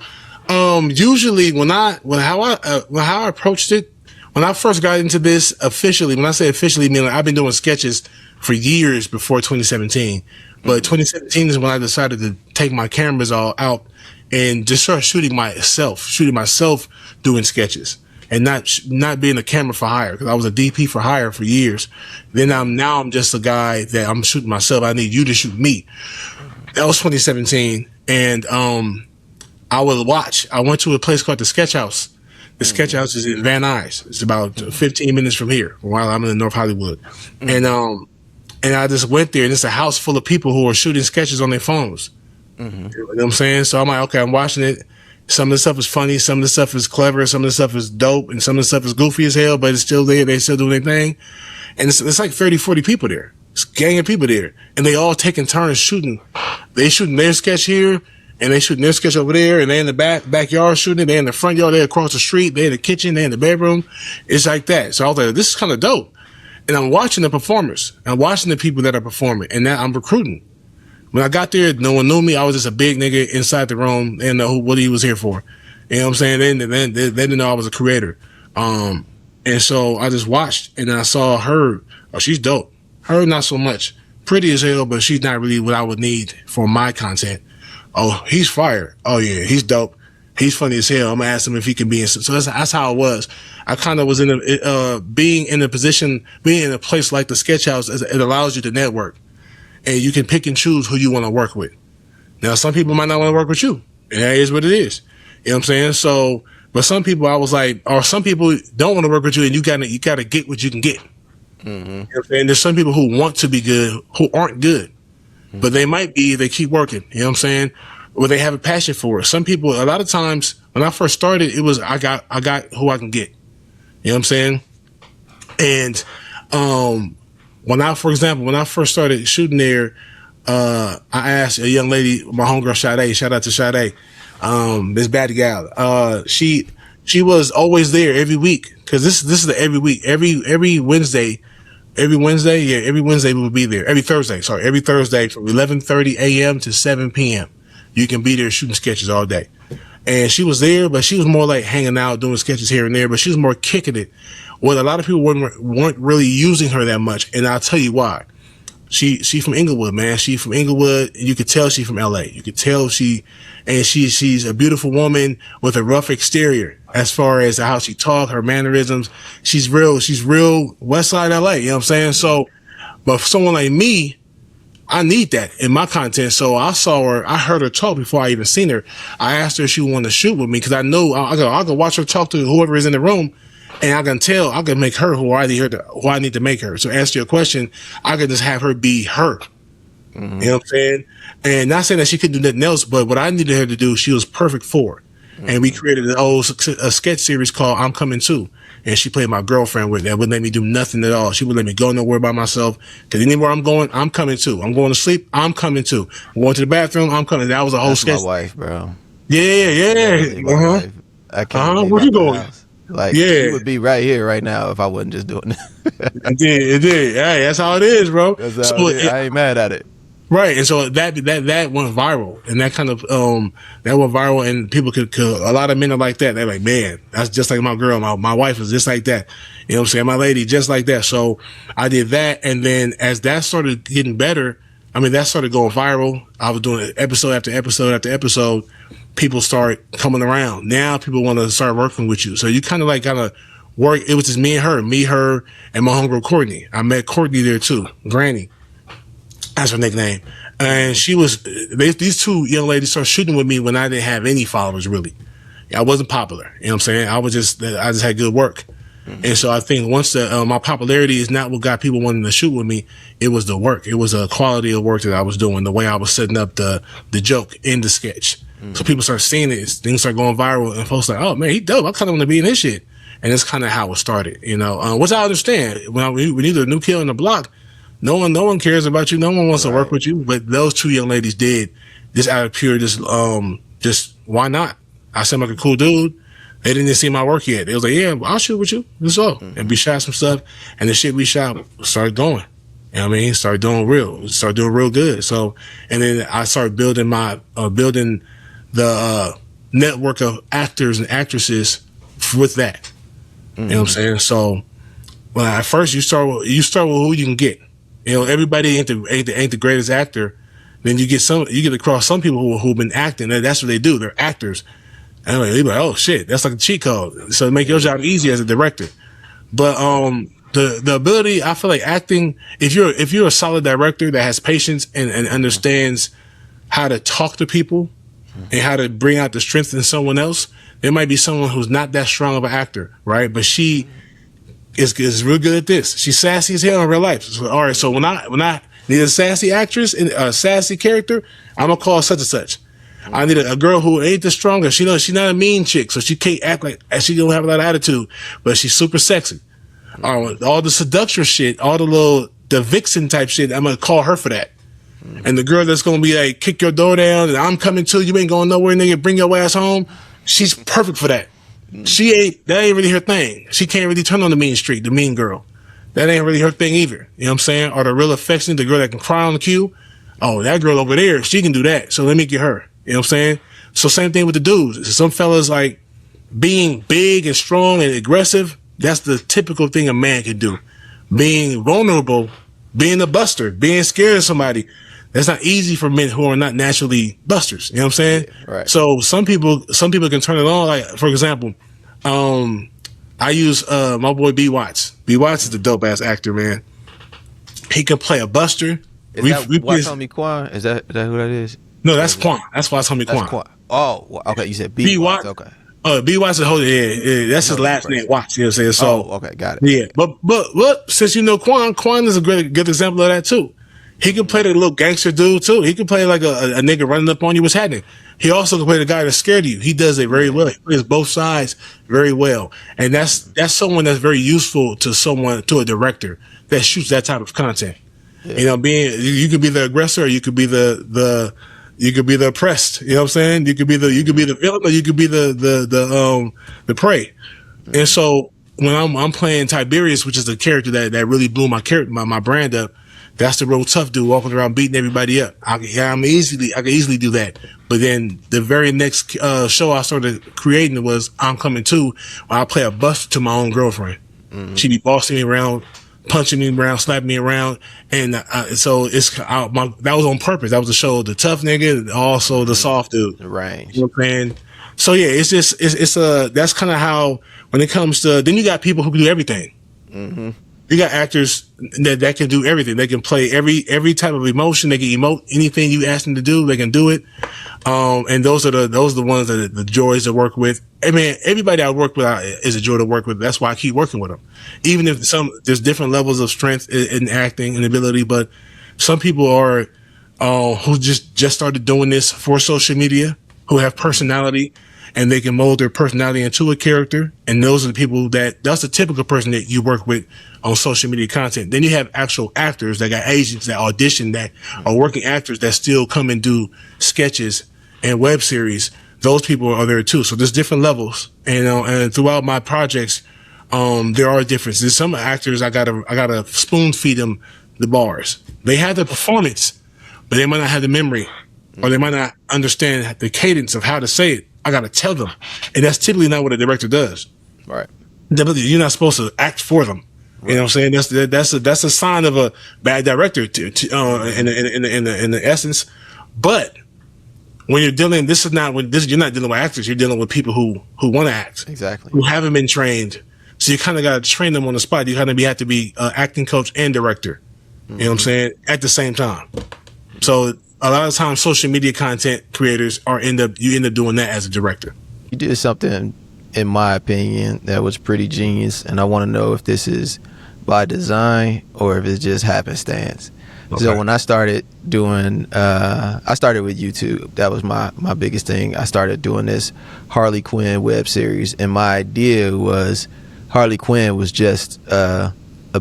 usually how I approached it, when I first got into this officially, when I say officially, meaning I've been doing sketches for years before 2017. But 2017 is when I decided to take my cameras all out and just start shooting myself doing sketches and not being a camera for hire, because I was a DP for hire for years. Then I'm just a guy that I'm shooting myself. I need you to shoot me. That was 2017, and I would watch. I went to a place called the Sketch House. The Sketch House is in Van Nuys. It's about 15 minutes from here, while I'm in North Hollywood, and I just went there, and it's a house full of people who are shooting sketches on their phones. You know what I'm saying? So I'm like, okay, I'm watching it. Some of the stuff is funny, some of the stuff is clever, some of the stuff is dope, and some of the stuff is goofy as hell, but it's still there. They still doing their thing, and it's like 30, 40 people there. It's a gang of people there, and they all taking turns shooting. They shooting their sketch here, and they shooting their sketch over there, and they in the backyard shooting. They in the front yard, they across the street, they in the kitchen, they in the bedroom. It's like that. So I was like, this is kind of dope. And I'm watching the performers. I'm watching the people that are performing, and now I'm recruiting. When I got there, no one knew me. I was just a big nigga inside the room. They didn't know what he was here for. You know what I'm saying? They didn't know I was a creator. And so I just watched, and then I saw her. Oh, she's dope. Her, not so much. Pretty as hell, but she's not really what I would need for my content. Oh, he's fire. Oh, yeah, he's dope. He's funny as hell. I'm going to ask him if he can be in. So that's how it was. I kind of was being in a place like the Sketch House, it allows you to network. And you can pick and choose who you want to work with. Now, some people might not want to work with you. And that is what it is. You know what I'm saying? So, but some people I was like, or some people don't want to work with you, and you gotta get what you can get. You know what I'm saying? There's some people who want to be good who aren't good, but they might be if they keep working. You know what I'm saying? Or they have a passion for it. Some people, a lot of times when I first started, it was I got who I can get. You know what I'm saying? And when I first started shooting there, I asked a young lady, my homegirl Sade, shout out to Sade, this bad gal. She was always there every week, because this is the every week, every Wednesday. Every Wednesday we would be there. Every Thursday from 11:30 a.m. to 7 p.m. You can be there shooting sketches all day. And she was there, but she was more like hanging out, doing sketches here and there, but she was more kicking it. Well, a lot of people weren't really using her that much, and I'll tell you why. She from Inglewood, man. She from Inglewood. You could tell she from LA. You could tell she's a beautiful woman with a rough exterior as far as how she talk, her mannerisms. She's real West Side LA, you know what I'm saying? So, but for someone like me, I need that in my content. So I heard her talk before I even seen her. I asked her if she wanted to shoot with me, because I know I'll go watch her talk to whoever is in the room, and I can make her who I need to make her. So answer your question, I can just have her be her. You know what I'm saying? And not saying that she couldn't do nothing else, but what I needed her to do, she was perfect for. And we created a sketch series called I'm Coming Too. And she played my girlfriend with that. Wouldn't let me do nothing at all. She wouldn't let me go nowhere by myself. Because anywhere I'm going, I'm coming too. I'm going to sleep, I'm coming too. I'm going to the bathroom, I'm coming. That was a whole That's sketch. my wife, bro. Yeah. I can't. Where you going? Like, she would be right here, right now, if I wasn't just doing it. It did. Hey, that's how it is, bro. I ain't mad at it. Right, and so that went viral, and that kind of that went viral, and people could a lot of men are like that. They're like, man, that's just like my girl. My wife is just like that. You know what I'm saying? My lady, just like that. So I did that, and then as that started getting better, that started going viral. I was doing episode after episode after episode. People start coming around. Now people want to start working with you. So you kind of work. It was just me, her, and my homegirl Courtney. I met Courtney there too, Granny. That's her nickname. And these two young ladies started shooting with me when I didn't have any followers, really. I wasn't popular. You know what I'm saying? I just had good work. And so I think once my popularity is not what got people wanting to shoot with me, it was the work. It was a quality of work that I was doing, the way I was setting up the joke in the sketch. So people start seeing it, things start going viral, and folks like, oh man, he dope. I kind of want to be in his shit. And that's kind of how it started, you know. Which I understand. When you're the new kid on the block, no one cares about you. No one wants to work with you. But those two young ladies did, just out of pure, just why not? I seem like a cool dude. They didn't see my work yet. They was like, yeah, I'll shoot with you. That's all. And we shot some stuff, and the shit we shot started going. You know what I mean? Start doing real good. So, and then I started building building the network of actors and actresses with that. You know what I'm saying? So, well, at first you start with who you can get. You know, everybody ain't the greatest actor. Then you get across some people who've been acting. That's what they do. They're actors. And they're like, oh shit, that's like a cheat code. So it make your job easy as a director. But the ability, I feel like acting, if you're a solid director that has patience and understands how to talk to people and how to bring out the strength in someone else, there might be someone who's not that strong of an actor, right? But she is real good at this. She's sassy as hell in real life. So, all right, so when I need a sassy actress and a sassy character, I'm gonna call such and such. I need a girl who ain't the strongest. She knows she's not a mean chick, so she can't act like she don't have a lot of attitude, but she's super sexy. All the seduction shit, all the vixen type shit, I'm gonna call her for that. And the girl that's gonna be like, kick your door down and I'm coming too, you ain't going nowhere, nigga, bring your ass home. She's perfect for that. That ain't really her thing. She can't really turn on the mean streak, the mean girl. That ain't really her thing either. You know what I'm saying? Or the real affectionate, the girl that can cry on the cue. Oh, that girl over there, she can do that. So let me get her. You know what I'm saying? So same thing with the dudes. Some fellas like being big and strong and aggressive. That's the typical thing a man can do. Being vulnerable, being a buster, being scared of somebody. That's not easy for men who are not naturally busters. You know what I'm saying? Right. So some people can turn it on. Like, for example, I use my boy B. Watts. B. Watts is a dope ass actor, man. He can play a buster. Is that Watami Kwan? Is that who that is? No, that's Quan. That's Watami Kwan. Oh, okay. You said B. Watts. Okay. B. Watts is that's his last name, Watts. You know what I'm saying? So, okay, got it. Yeah, but since you know Quan is a good example of that too. He can play the little gangster dude too. He can play like a nigga running up on you. What's happening? He also can play the guy that's scared of you. He does it very well. He plays both sides very well, and that's someone that's very useful to a director that shoots that type of content. Yeah. You know, you could be the aggressor, or you could be the oppressed. You know what I'm saying? You could be the villain, or you could be the prey. And so when I'm playing Tiberius, which is the character that really blew my brand up. That's the real tough dude walking around beating everybody up. I can easily do that. But then the very next show I started creating was I'm Coming Too, where I play a buster to my own girlfriend. Mm-hmm. She be bossing me around, punching me around, slapping me around, and so that was on purpose. That was to show the tough nigga, and also the soft dude. Right. You know what I'm saying? So yeah, that's kind of how when it comes to, then you got people who can do everything. Mm-hmm. You got actors that can do everything. They can play every type of emotion. They can emote anything you ask them to do. They can do it. And those are the ones that are the joys to work with. I mean, everybody I work with is a joy to work with. That's why I keep working with them. Even if there's different levels of strength in acting and ability, but some people are who just started doing this for social media, who have personality, and they can mold their personality into a character. And those are the people that's the typical person that you work with on social media content. Then you have actual actors that got agents that audition, that are working actors that still come and do sketches and web series. Those people are there too. So there's different levels. And throughout my projects, there are differences. Some actors, I gotta spoon feed them the bars. They have the performance, but they might not have the memory, or they might not understand the cadence of how to say it. I gotta tell them, and that's typically not what a director does. Right. You're not supposed to act for them. Right. You know what I'm saying? That's a sign of a bad director in the essence. But when you're dealing, you're not dealing with actors. You're dealing with people who want to act. Exactly. Who haven't been trained. So you kind of got to train them on the spot. You kind of have to be an acting coach and director. Mm-hmm. You know what I'm saying? At the same time. So a lot of times, social media content creators end up doing that as a director. You did something, in my opinion, that was pretty genius, and I want to know if this is by design or if it's just happenstance. Okay. So when I started doing, I started with YouTube. That was my biggest thing. I started doing this Harley Quinn web series, and my idea was Harley Quinn was just a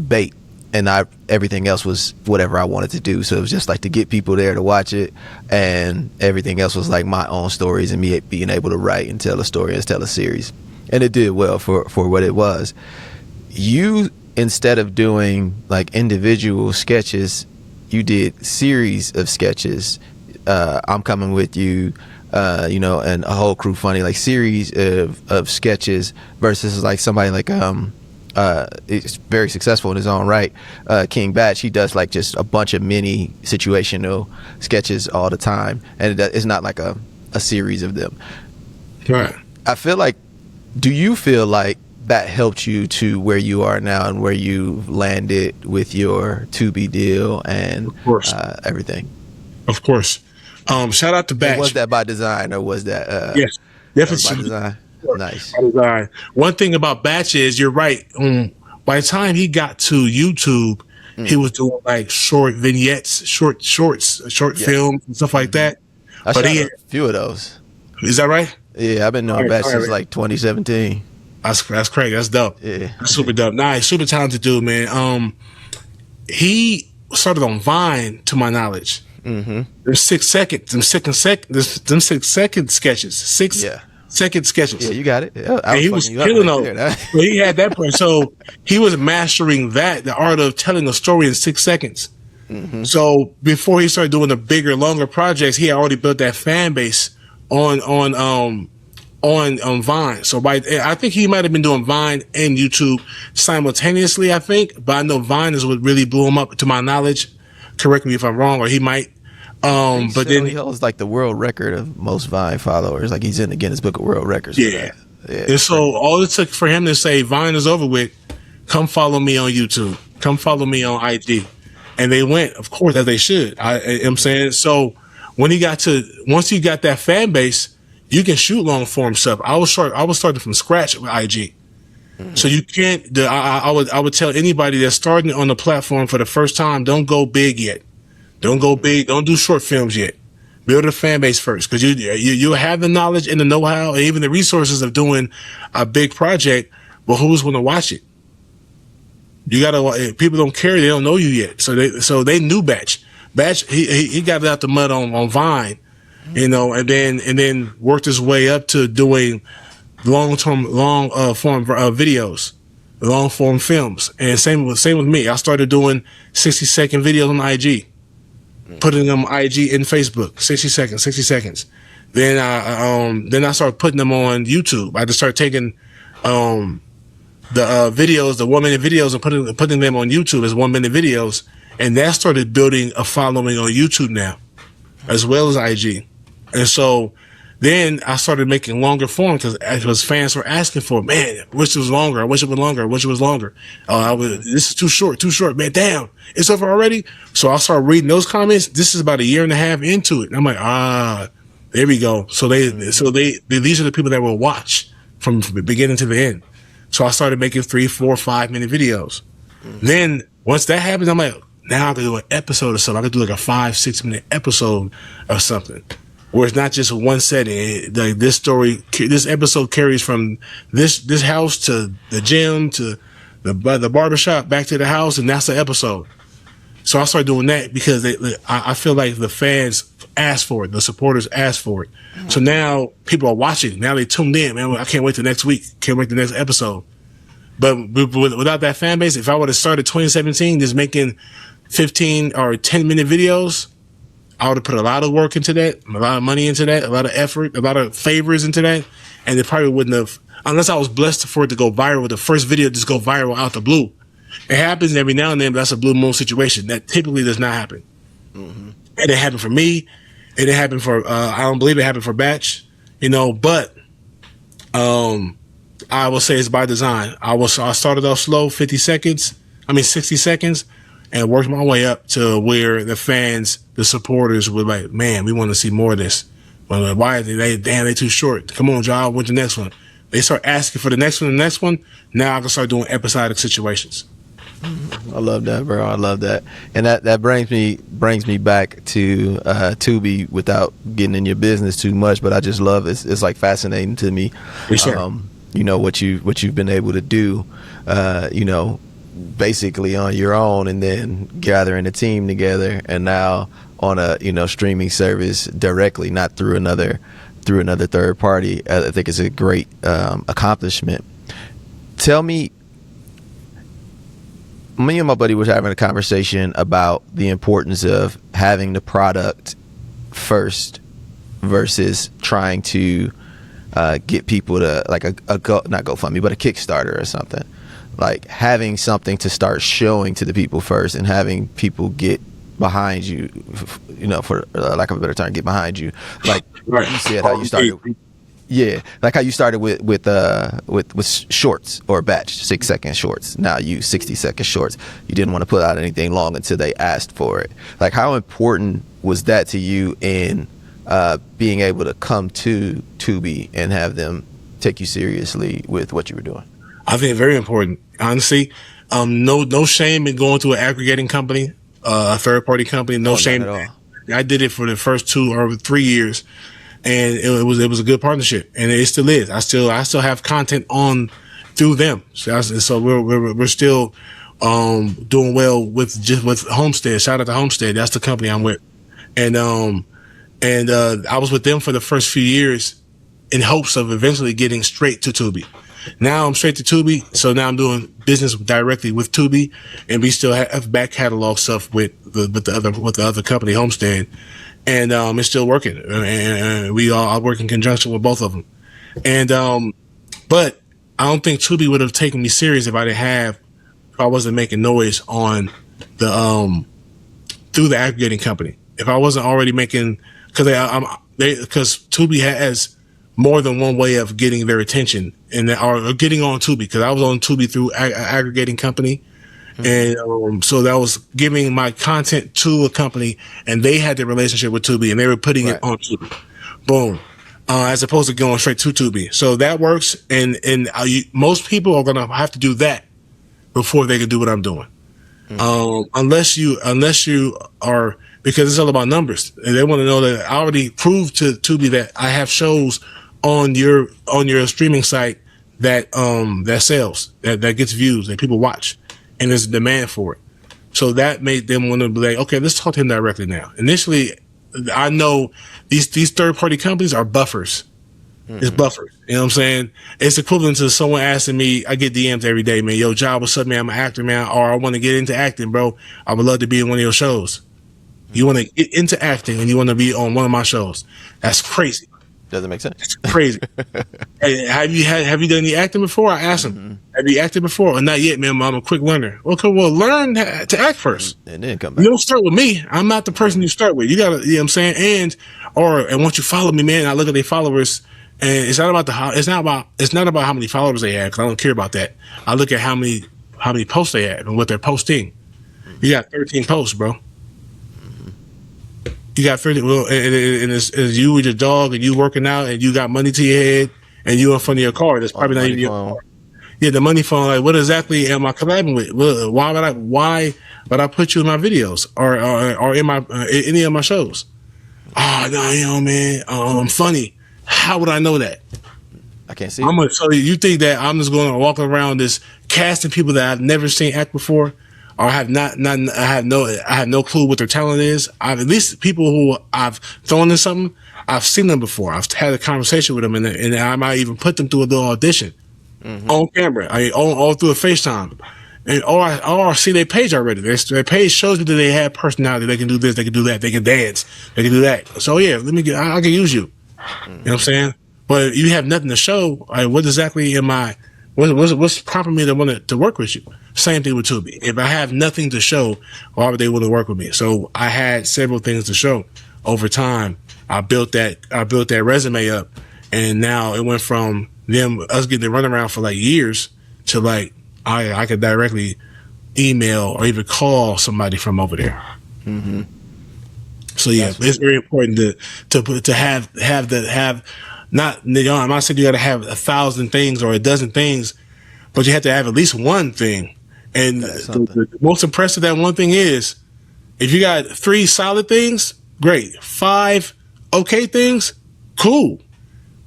bait. And everything else was whatever I wanted to do. So it was just like to get people there to watch it, and everything else was like my own stories and me being able to write and tell a story and tell a series. And it did well for what it was. You instead of doing like individual sketches, you did series of sketches. I'm coming with you, you know, and a whole crew funny, like series of sketches versus like somebody like it's very successful in his own right, King Batch. He does like just a bunch of mini situational sketches all the time, and it's not like a series of them. Right. I feel like, do you feel like that helped you to where you are now and where you landed with your Tubi deal and Of course. everything? Of course. Shout out to Batch. Was that by design or was that yes, by definitely design? Nice. by design. One thing about Batch is you're right. By the time he got to YouTube, he was doing like short vignettes, short films and stuff like that. I But shot he a few of those. is that right? Yeah, I've been knowing Batch since like 2017. That's crazy. That's dope. Yeah. That's super dope. Nice, super talented dude, man. He started on Vine, to my knowledge. Mm-hmm. There's 6 seconds. Them 6 second sketches. 6 Yeah. second sketches. Yeah, you got it. Yeah, And he was killing those. But he had that point. So he was mastering the art of telling a story in 6 seconds. Mm-hmm. So before he started doing the bigger, longer projects, he had already built that fan base on Vine. So I think he might have been doing Vine and YouTube simultaneously, I think. But I know Vine is what really blew him up, to my knowledge. Correct me if I'm wrong, or he might. But then he holds like the world record of most Vine followers. Like he's in the Guinness Book of World Records. Yeah. Yeah. And so all it took for him to say Vine is over with, come follow me on YouTube, come follow me on IG. And they went, of course, as they should. I'm saying, so once you got that fan base, you can shoot long form stuff. I was starting from scratch with IG. Mm-hmm. So you can't, I would tell anybody that's starting on the platform for the first time, don't go big yet. Don't go big. Don't do short films yet. Build a fan base first, because you have the knowledge and the know-how and even the resources of doing a big project, but who's going to watch it? You gotta. People don't care. They don't know you yet. So they knew Batch. Batch he got it out the mud on Vine, you know, and then worked his way up to doing long form videos, long form films. And same with me. I started doing 60-second videos on IG, putting them on IG and Facebook. 60 seconds. Then I started putting them on YouTube. I just started taking the videos, the 1 minute videos, and putting them on YouTube as 1 minute videos, and that started building a following on YouTube now, as well as IG. And so then I started making longer form because fans were asking for, man, I wish it was longer. I wish it was longer. I wish it was longer. This is too short, man. Damn, it's over already. So I started reading those comments. This is about a year and a half into it. And I'm like, there we go. So these are the people that will watch from the beginning to the end. So I started making 3, 4, 5 minute videos. Mm-hmm. Then once that happens, I'm like, now I can do an episode or something. I can do like a 5, 6 minute episode or something, where it's not just one setting. Like this episode carries from this house to the gym to the barbershop back to the house, and that's the episode. So I started doing that because I feel like the fans asked for it, the supporters asked for it. Mm-hmm. So now people are watching. Now they tuned in. Man, I can't wait till next week. Can't wait till the next episode. But without that fan base, if I would have started 2017 just making 15 or 10 minute videos, I would have put a lot of work into that, a lot of money into that, a lot of effort, a lot of favors into that, and it probably wouldn't have, unless I was blessed for it to go viral with the first video just go viral out the blue. It happens every now and then, but that's a blue moon situation. That typically does not happen. Mm-hmm. It didn't happen for me. It didn't happen for, I don't believe it happened for Batch, you know, but I will say it's by design. I started off slow, 60 seconds, and worked my way up to where the fans, the supporters were like, man, we want to see more of this. Well, why are they too short? Come on, John, what's the next one? They start asking for the next one. Now I can start doing episodic situations. I love that, bro. I love that. And that brings me back to Tubi without getting in your business too much, but I just love it. It's like fascinating to me. Sure. You know what you've been able to do, you know, basically on your own, and then gathering a team together, and now on a, you know, streaming service directly, not through another third party. I think it's a great accomplishment. Tell me, me and my buddy was having a conversation about the importance of having the product first versus trying to get people to like not GoFundMe, but a Kickstarter or something. Like having something to start showing to the people first, and having people get behind you, for lack of a better term, get behind you. Like right. You said, how you started. Yeah, like how you started with shorts or batch 6-second shorts. Now you 60-second shorts. You didn't want to put out anything long until they asked for it. Like how important was that to you in being able to come to Tubi and have them take you seriously with what you were doing? I think very important. Honestly, no shame in going to an aggregating company, a third party company. No shame at all. I did it for the first 2 or 3 years. And it was a good partnership, and it still is. I still have content on through them. So we're still doing well with Homestead. Shout out to Homestead. That's the company I'm with, and I was with them for the first few years in hopes of eventually getting straight to Tubi. Now I'm straight to Tubi, so now I'm doing business directly with Tubi, and we still have back catalog stuff with the other company, Homestead. And it's still working, and I work in conjunction with both of them. And but I don't think Tubi would have taken me serious if I wasn't making noise on the through the aggregating company. If I wasn't already making, because Tubi has more than one way of getting their attention or getting on Tubi. Because I was on Tubi through aggregating company. And so that was giving my content to a company, and they had the relationship with Tubi, and they were putting it on Tubi. Boom. As opposed to going straight to Tubi. So that works, and most people are going to have to do that before they can do what I'm doing. Unless you are, because it's all about numbers. And they want to know that I already proved to Tubi that I have shows on your streaming site that sells, that gets views, that people watch. And there's a demand for it. So that made them want to be like, okay, let's talk to him directly now. Initially, I know these third-party companies are buffers. It's buffers. You know what I'm saying? It's equivalent to someone asking me, I get DMs every day, man, yo, Job, what's up, man? I'm an actor, man. Or I want to get into acting, bro. I would love to be in one of your shows. You want to get into acting and you want to be on one of my shows. That's crazy. Doesn't make sense. It's crazy. Hey, have you done any acting before? I asked him. Have you acted before? Or not yet, man. I'm a quick learner. Okay, well, learn to act first. And then come back. You don't start with me. I'm not the person you start with. You gotta, you know what I'm saying? And once you follow me, man, I look at their followers, and it's not about how many followers they have, because I don't care about that. I look at how many posts they have and what they're posting. You got 13 posts, bro. You got 30, well, and it's you with your dog, and you working out, and you got money to your head, and you in front of your car. That's probably not even your car. Yeah, the money phone. Like, what exactly am I collabing with? Why would I put you in my videos or in my any of my shows? Oh no, you know, man, I'm funny. How would I know that? I can't see. So you think that I'm just going to walk around this casting people that I've never seen act before? Or I have no clue what their talent is. At least people who I've thrown in something, I've seen them before. I've had a conversation with them, and I might even put them through a little audition on camera, all through a FaceTime, or I see their page already. Their page shows me that they have personality. They can do this, they can do that, they can dance, they can do that. So yeah, I can use you. You know what I'm saying? But if you have nothing to show, what exactly am I? What's prompting me to want to work with you? Same thing with Tubi. If I have nothing to show, why would they want to work with me? So I had several things to show. Over time, I built that resume up, and now it went from us getting to run around for like years to like I could directly email or even call somebody from over there. Mm-hmm. So yeah, it's very important to have not, you know, I'm not saying you got to have 1,000 things or a dozen things, but you have to have at least one thing. And the most impressive that one thing is, if you got 3 solid things, great. 5 okay things, cool.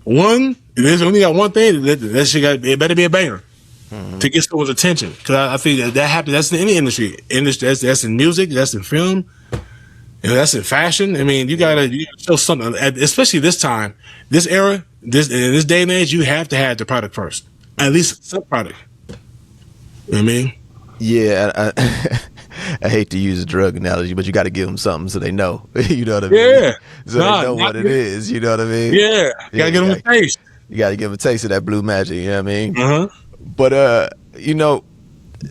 1, there's only got one thing, it better be a banger to get someone's attention. Because I think that happens. That's in any industry. That's in music. That's in film. You know, that's in fashion. I mean, you gotta show something, especially this time, this era, in this day and age. You have to have the product first, at least some product. You know what I mean? Yeah, I hate to use a drug analogy, but you got to give them something so they know. You know what I mean? Yeah. So they know what it is. You know what I mean? Yeah. Yeah, Gotta get them a taste. you got to give them a taste of that blue magic. You know what I mean? Uh-huh. But you know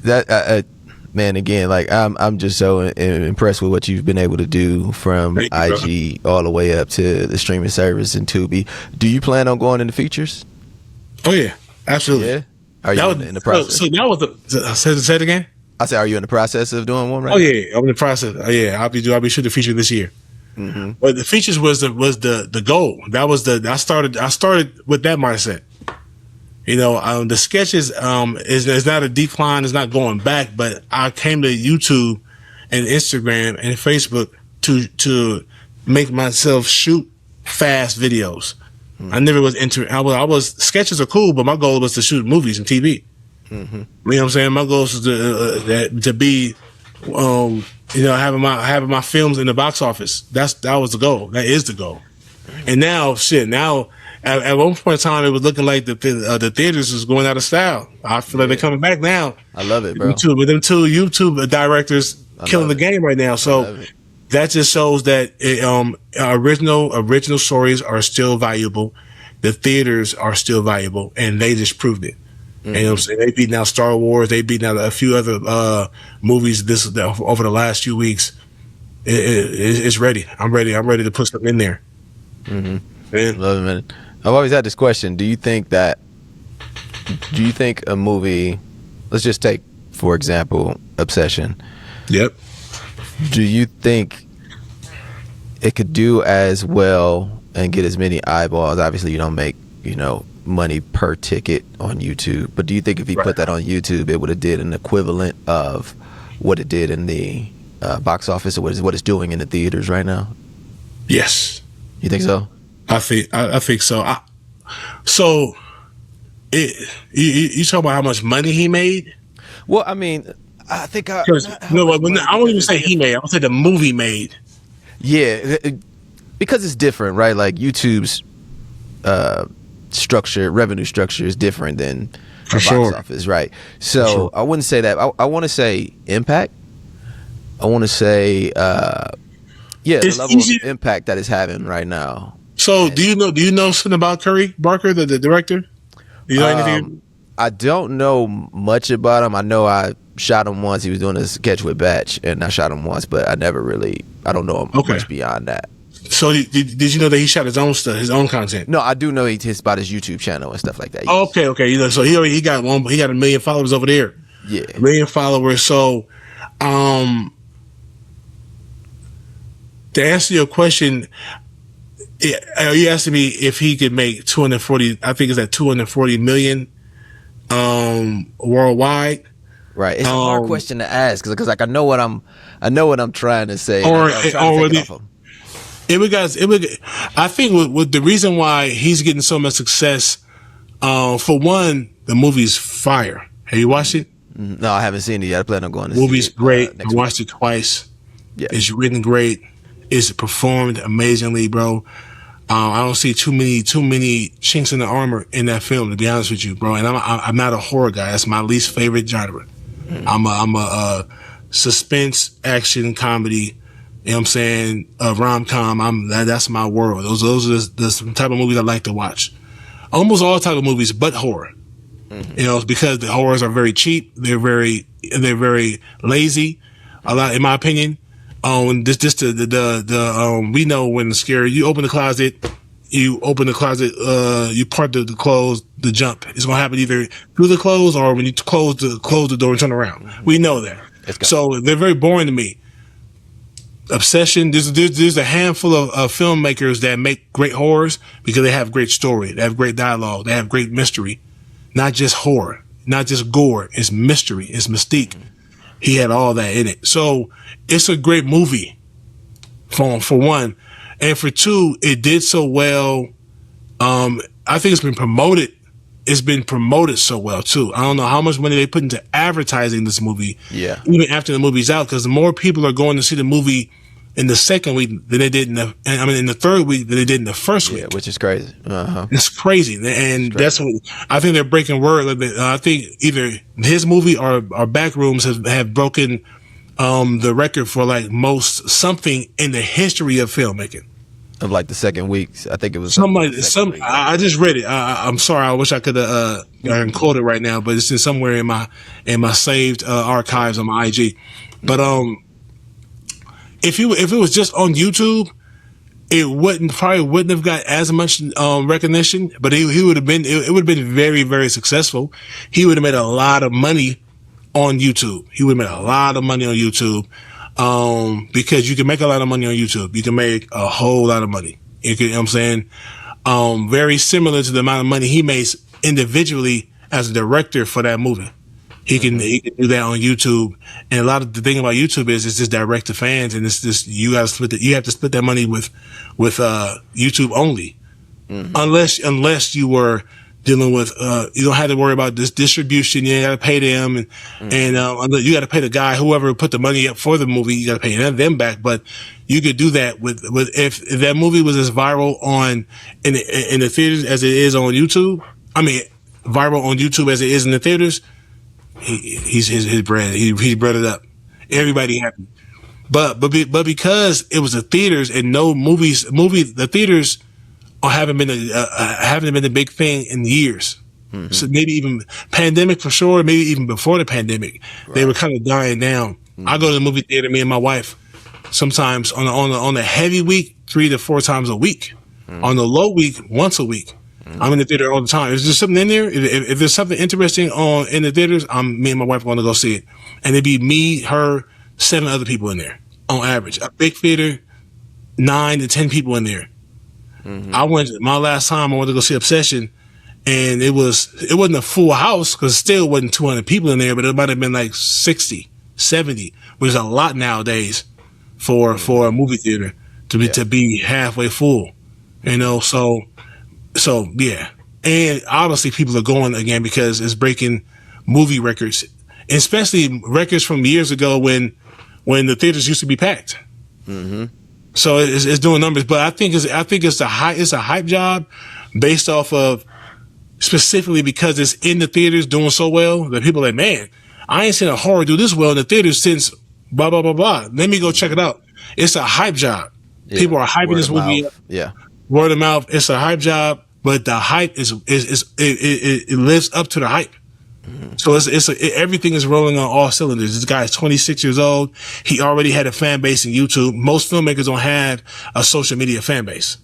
that man, again, like I'm just so impressed with what you've been able to do from Thank you, IG all the way up to the streaming service and Tubi. Do you plan on going into features? Oh yeah, absolutely. Yeah. Are you in the process? So that was the say it again. I say, are you in the process of doing one right Oh now? yeah, I'm in the process. Yeah, I'll be shooting the feature this year. Mm-hmm. But the features was the goal. That was I started with that mindset. You know, the sketches is not a decline. It's not going back. But I came to YouTube and Instagram and Facebook to make myself shoot fast videos. I never was into. I was sketches are cool, but my goal was to shoot movies and TV. Mm-hmm. You know what I'm saying? My goal was to be, having my films in the box office. That was the goal. That is the goal. And now, at one point in time, it was looking like the theaters was going out of style. I feel like they're coming back now. I love it, bro. With them two YouTube directors killing the game right now. So that just shows that original stories are still valuable. The theaters are still valuable, and they just proved it. Mm-hmm. And you know what I'm saying? They beat out Star Wars. They beat out a few other movies over the last few weeks. It's ready. I'm ready. I'm ready to put something in there. Mm-hmm. Love it, man. I've always had this question. Do you think a movie, let's just take, for example, Obsession. Yep. Do you think it could do as well and get as many eyeballs? Obviously, you don't make, money per ticket on YouTube, but do you think if he put that on YouTube, it would have did an equivalent of what it did in the box office, or what it's doing in the theaters right now? Yes. You think so? I think so. You talk about how much money he made? Well, I mean, I think I won't even say he made. I'll say the movie made. Yeah, because it's different, right? Like YouTube's revenue structure is different than the box office, right? So I wouldn't say that. I want to say impact. I want to say, the level of impact that it's having right now. So do you know something about Curry Barker, the director? Do you know anything? I don't know much about him. I know I shot him once. He was doing a sketch with Batch, and I shot him once, but I don't know him much beyond that. So did you know that he shot his own stuff, his own content? No, I do know he's about his YouTube channel and stuff like that. Okay. So he got 1 million followers over there. Yeah, 1 million followers. So, to answer your question, are you asking me if he could make 240? I think it's at 240 million worldwide. Right. It's a hard question to ask because like I know what I'm trying to say. I think with the reason why he's getting so much success, for one, the movie's fire. Have you watched it? No, I haven't seen it yet. I plan on going to see it. Movie's great. I watched watched it twice. Yeah. It's written great. It's performed amazingly, bro. I don't see too many chinks in the armor in that film, to be honest with you, bro. And I'm not a horror guy. That's my least favorite genre. I'm a suspense action comedy. You know what I'm saying? Rom-com. That's my world. Those are the type of movies I like to watch. Almost all type of movies, but horror. Mm-hmm. Because the horrors are very cheap. They're very lazy. A lot, in my opinion. We know when it's scary. You open the closet, you part the clothes, the jump. It's gonna happen either through the clothes or when you close the door and turn around. Mm-hmm. We know that. So they're very boring to me. Obsession. There's a handful of filmmakers that make great horrors because they have great story, they have great dialogue, they have great mystery. Not just horror, not just gore. It's mystery. It's mystique. Mm-hmm. He had all that in it. So it's a great movie for one. And for two, it did so well. I think it's been promoted. It's been promoted so well too. I don't know how much money they put into advertising this movie. Yeah. Even after the movie's out, because the more people are going to see the movie in the second week than they did in the third week than they did in the first week. Yeah, which is crazy. It's crazy, and that's what I think they're breaking word a little bit. I think either his movie or Backrooms have broken the record for like most something in the history of filmmaking. Of like the second weeks, I think it was I just read it. I'm sorry, I wish I could quote it right now, but it's in somewhere in my saved archives on my IG. But if it was just on YouTube, it probably wouldn't have got as much recognition. But he would have been. It would have been very, very successful. He would have made a lot of money on YouTube. Because you can make a lot of money on YouTube. You can make a whole lot of money. You know what I'm saying? Very similar to the amount of money he makes individually as a director for that movie. He can do that on YouTube. And a lot of the thing about YouTube is it's just direct to fans, and it's just you have to split that money with YouTube only. Unless you were dealing with you don't have to worry about this distribution. You got to pay them, and you got to pay the guy, whoever put the money up for the movie. You got to pay them back. But you could do that with if that movie was as viral in the theaters as it is on YouTube. I mean, viral on YouTube as it is in the theaters. His bread. He bred it up. Everybody happy. But because it was the theaters and no the theaters haven't been the big thing in years. So maybe even pandemic for sure. Maybe even before the pandemic, they were kind of dying down. I go to the movie theater, me and my wife, sometimes on the heavy week, 3 to 4 times a week. On the low week, once a week. I'm in the theater all the time. Is there something in there? If there's something interesting in the theaters, me and my wife want to go see it. And it'd be me, her, 7 other people in there on average. A big theater, 9 to 10 people in there. My last time I went to go see Obsession, and it wasn't a full house because it still wasn't 200 people in there, but it might have been like 60, 70, which is a lot nowadays for a movie theater to be halfway full. You know, so yeah. And obviously people are going again because it's breaking movie records, especially records from years ago when the theaters used to be packed. So it's doing numbers, but I think it's a hype job based off of specifically because it's in the theaters doing so well that people are like, man, I ain't seen a horror do this well in the theaters since blah blah blah blah. Let me go check it out. It's a hype job. Yeah, people are hyping this movie up. Yeah. Word of mouth. It's a hype job, but the hype it lives up to the hype. So everything is rolling on all cylinders. This guy is 26 years old. He already had a fan base in YouTube. Most filmmakers don't have a social media fan base.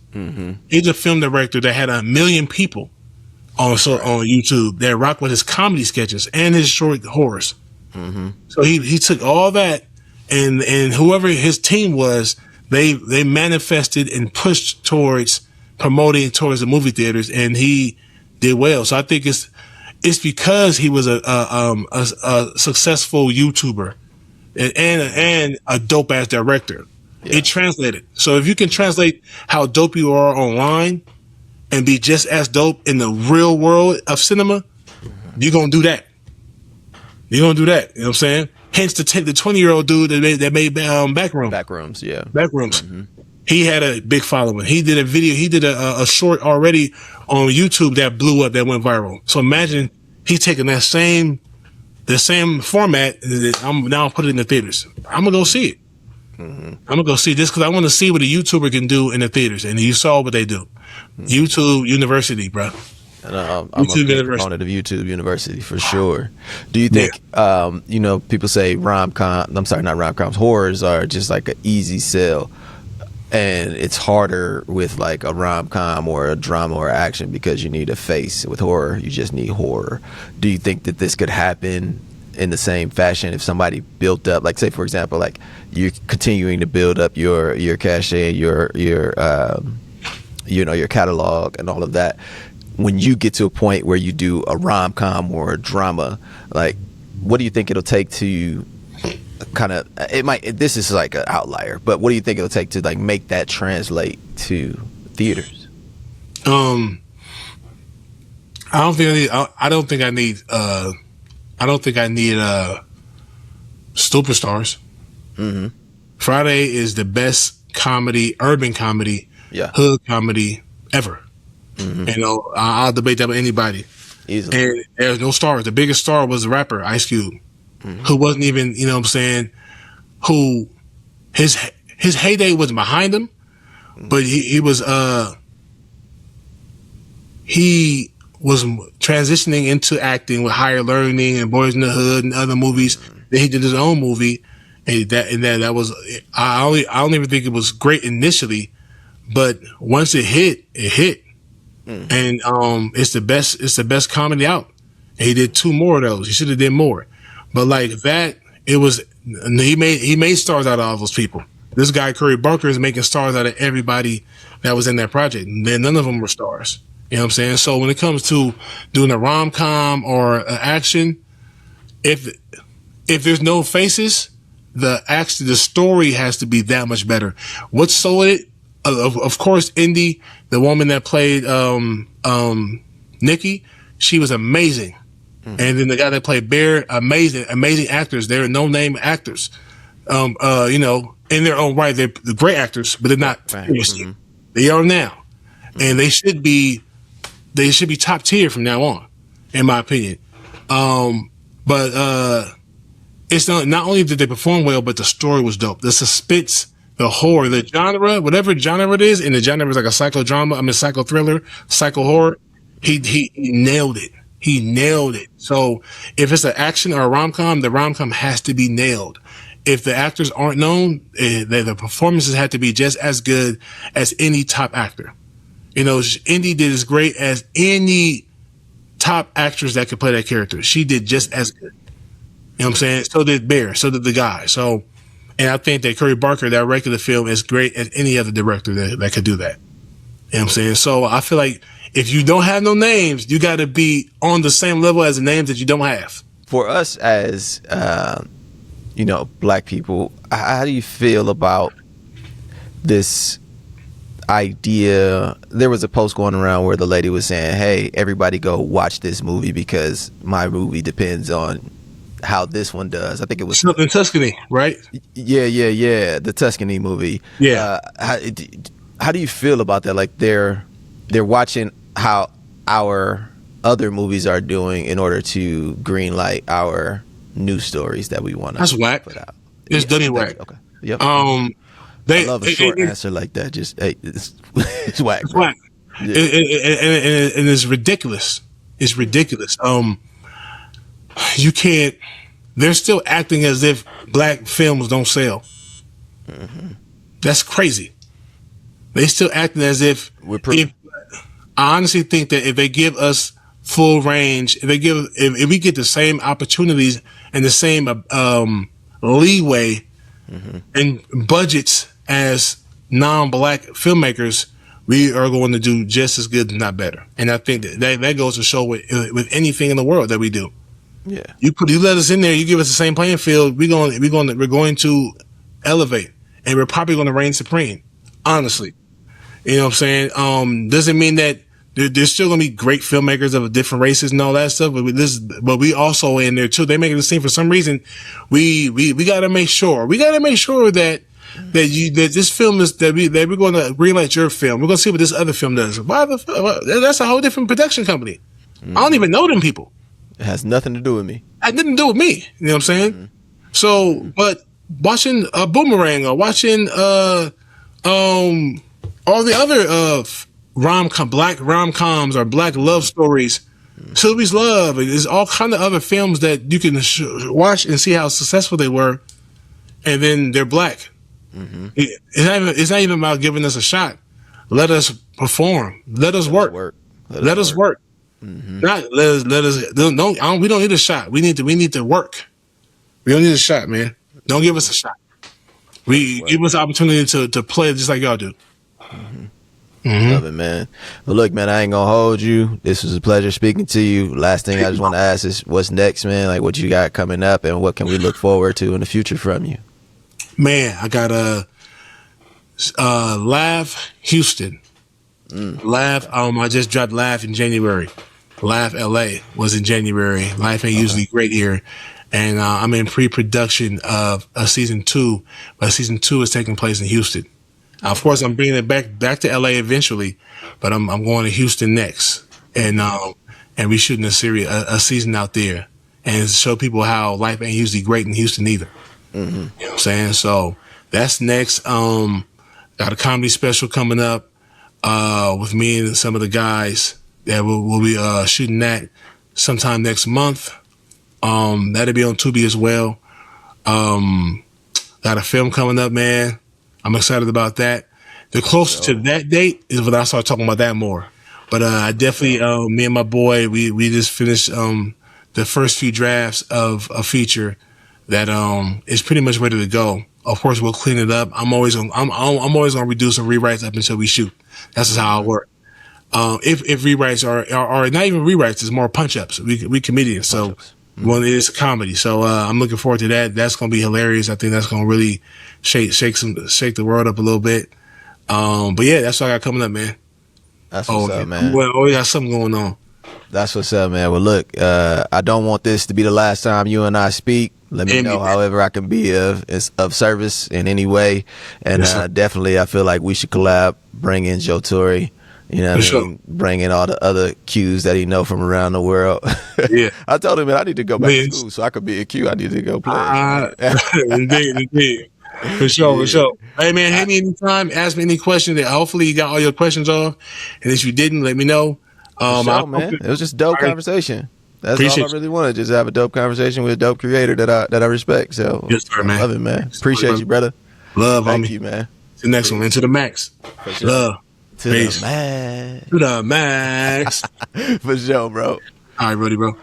He's a film director that had 1 million people on YouTube that rock with his comedy sketches and his short horrors. So he took all that and whoever his team was, they manifested and pushed towards promoting towards the movie theaters, and he did well. So I think it's because he was a successful YouTuber and a dope ass director. Yeah. It translated. So if you can translate how dope you are online and be just as dope in the real world of cinema, you're gonna do that. You know what I'm saying? Hence the 20-year-old dude that made Backrooms. Backrooms, yeah. Backrooms. He had a big following. He did a video. He did a short already on YouTube that blew up, that went viral. So imagine he's taking the same format. I'm now put it in the theaters. I'm gonna go see it. I'm gonna go see this because I want to see what a YouTuber can do in the theaters, and you saw what they do. YouTube University, bro. And I'm a big proponent of YouTube University for sure. Do you think, people say horrors are just like an easy sell, and it's harder with like a rom-com or a drama or action because you need a face. With horror, you just need horror. Do you think that this could happen in the same fashion if somebody built up, like say for example, like you're continuing to build up your cachet, your catalog and all of that? When you get to a point where you do a rom-com or a drama, like what do you think it'll take to this is like an outlier, but what do you think it'll take to like make that translate to theaters? I don't think I need superstars. Friday is the best comedy, urban comedy, hood comedy ever. You know, I'll debate that with anybody. Easily. And there's no stars. The biggest star was the rapper Ice Cube, who wasn't even, you know what I'm saying, who his heyday was behind him, but he was transitioning into acting with Higher Learning and Boys in the Hood and other movies. Then he did his own movie, and that was I don't even think it was great initially, but once it hit. And it's the best comedy out. And he did 2 more of those. He should have did more. But like that, he made stars out of all those people. This guy Curry Barker is making stars out of everybody that was in that project. And then none of them were stars. You know what I'm saying? So when it comes to doing a rom-com or action, if there's no faces, the story has to be that much better. What sold it? Of course, Indy, the woman that played Nikki, she was amazing. And then the guy that played Bear, amazing actors. They're no-name actors. You know, in their own right, they're great actors, but they're not famous. They are now, and they should be top tier from now on, in my opinion. But it's not only did they perform well, but the story was dope. The suspense. The horror, the genre, whatever genre it is, and the genre is like a psycho thriller, psycho horror. He nailed it. He nailed it. So if it's an action or a rom-com, the rom-com has to be nailed. If the actors aren't known, the performances have to be just as good as any top actor. You know, Indy did as great as any top actress that could play that character. She did just as good. You know what I'm saying? So did Bear. So did the guy. So. And I think that Curry Barker, that directed the film, is great as any other director that could do that. You know what I'm saying? So I feel like if you don't have no names, you got to be on the same level as the names that you don't have. For us as, you know, black people, how do you feel about this idea? There was a post going around where the lady was saying, hey, everybody go watch this movie because my movie depends on how this one does. I think it was something Tuscany, right? Yeah. The Tuscany movie. Yeah. How do you feel about that? Like they're watching how our other movies are doing in order to greenlight our new stories that we want to. That's whack. Put out. It's dirty whack. Okay. Yep. I love a short answer like that. Just hey, it's whack. It's whack. Yeah. And it's ridiculous. It's ridiculous. You can't. They're still acting as if black films don't sell. That's crazy. They still acting as if. I honestly think that if they give us full range, if we get the same opportunities and the same leeway and budgets as non-black filmmakers, we are going to do just as good, if not better. And I think that goes to show with anything in the world that we do. Yeah, you let us in there. You give us the same playing field. We're going to elevate, and we're probably going to reign supreme. Honestly, you know what I'm saying. Doesn't mean that there's still going to be great filmmakers of different races and all that stuff. But we also in there too. They make it seem for some reason we got to make sure that this film is that we're going to greenlight your film. We're going to see what this other film does. That's a whole different production company. I don't even know them people. It has nothing to do with me. It didn't do with me. You know what I'm saying? So, but watching Boomerang or watching all the other black rom-coms or black love stories, Sylvie's Love, there's all kind of other films that you can watch and see how successful they were, and then they're black. It's not even about giving us a shot. Let us perform. Let us work. Let us work. Not let us. We don't need a shot. We need to work. We don't need a shot, man. Don't give us a shot. Give us the opportunity to play just like y'all do. Love it, man. Well, look, man, I ain't gonna hold you. This was a pleasure speaking to you. Last thing I just want to ask is, what's next, man? Like, what you got coming up, and what can we look forward to in the future from you? Man, I got a Laugh Houston. Laugh. I just dropped Laugh in January. Laugh LA was in January. Life ain't usually great here. and I'm in pre-production of a season 2, but season 2 is taking place in Houston. Of course, I'm bringing it back to LA eventually, but I'm going to Houston next, and we shooting a season out there, and show people how life ain't usually great in Houston either. Mm-hmm. You know what I'm saying? So that's next. Got a comedy special coming up with me and some of the guys that we'll be shooting that sometime next month. That'll be on Tubi as well. Got a film coming up, man. I'm excited about that. The closer to that date is when I start talking about that more. But I definitely, me and my boy, we just finished the first few drafts of a feature that is pretty much ready to go. Of course, we'll clean it up. I'm always gonna redo some rewrites up until we shoot. That's just how I work. If rewrites are not even rewrites, it's more punch ups. We comedians, so well, it is a comedy. So I'm looking forward to that. That's gonna be hilarious. I think that's gonna really shake the world up a little bit. But yeah, that's what I got coming up, man. That's what's up, man. Well, we got something going on. That's what's up, man. Well, look, I don't want this to be the last time you and I speak. Let me know however I can be of service in any way. And definitely, I feel like we should collab, bring in Joe Torre, you know what I mean? Bring in all the other Qs that he know from around the world. Yeah. I told him, man, I need to go back to school so I could be a Q. I need to go play. Indeed. For sure. Hey, man, hit me anytime. Ask me any questions. Hopefully, you got all your questions off. And if you didn't, let me know. Sure, man. It was just a dope conversation. That's all I really wanted, just have a dope conversation with a dope creator that I respect. So, yes, sir, man. Love it, man. Appreciate you, brother. Love, Thank you, man. To the next one, into the max. Sure. Love. To the max. To the max. For sure, bro. All right, buddy, bro.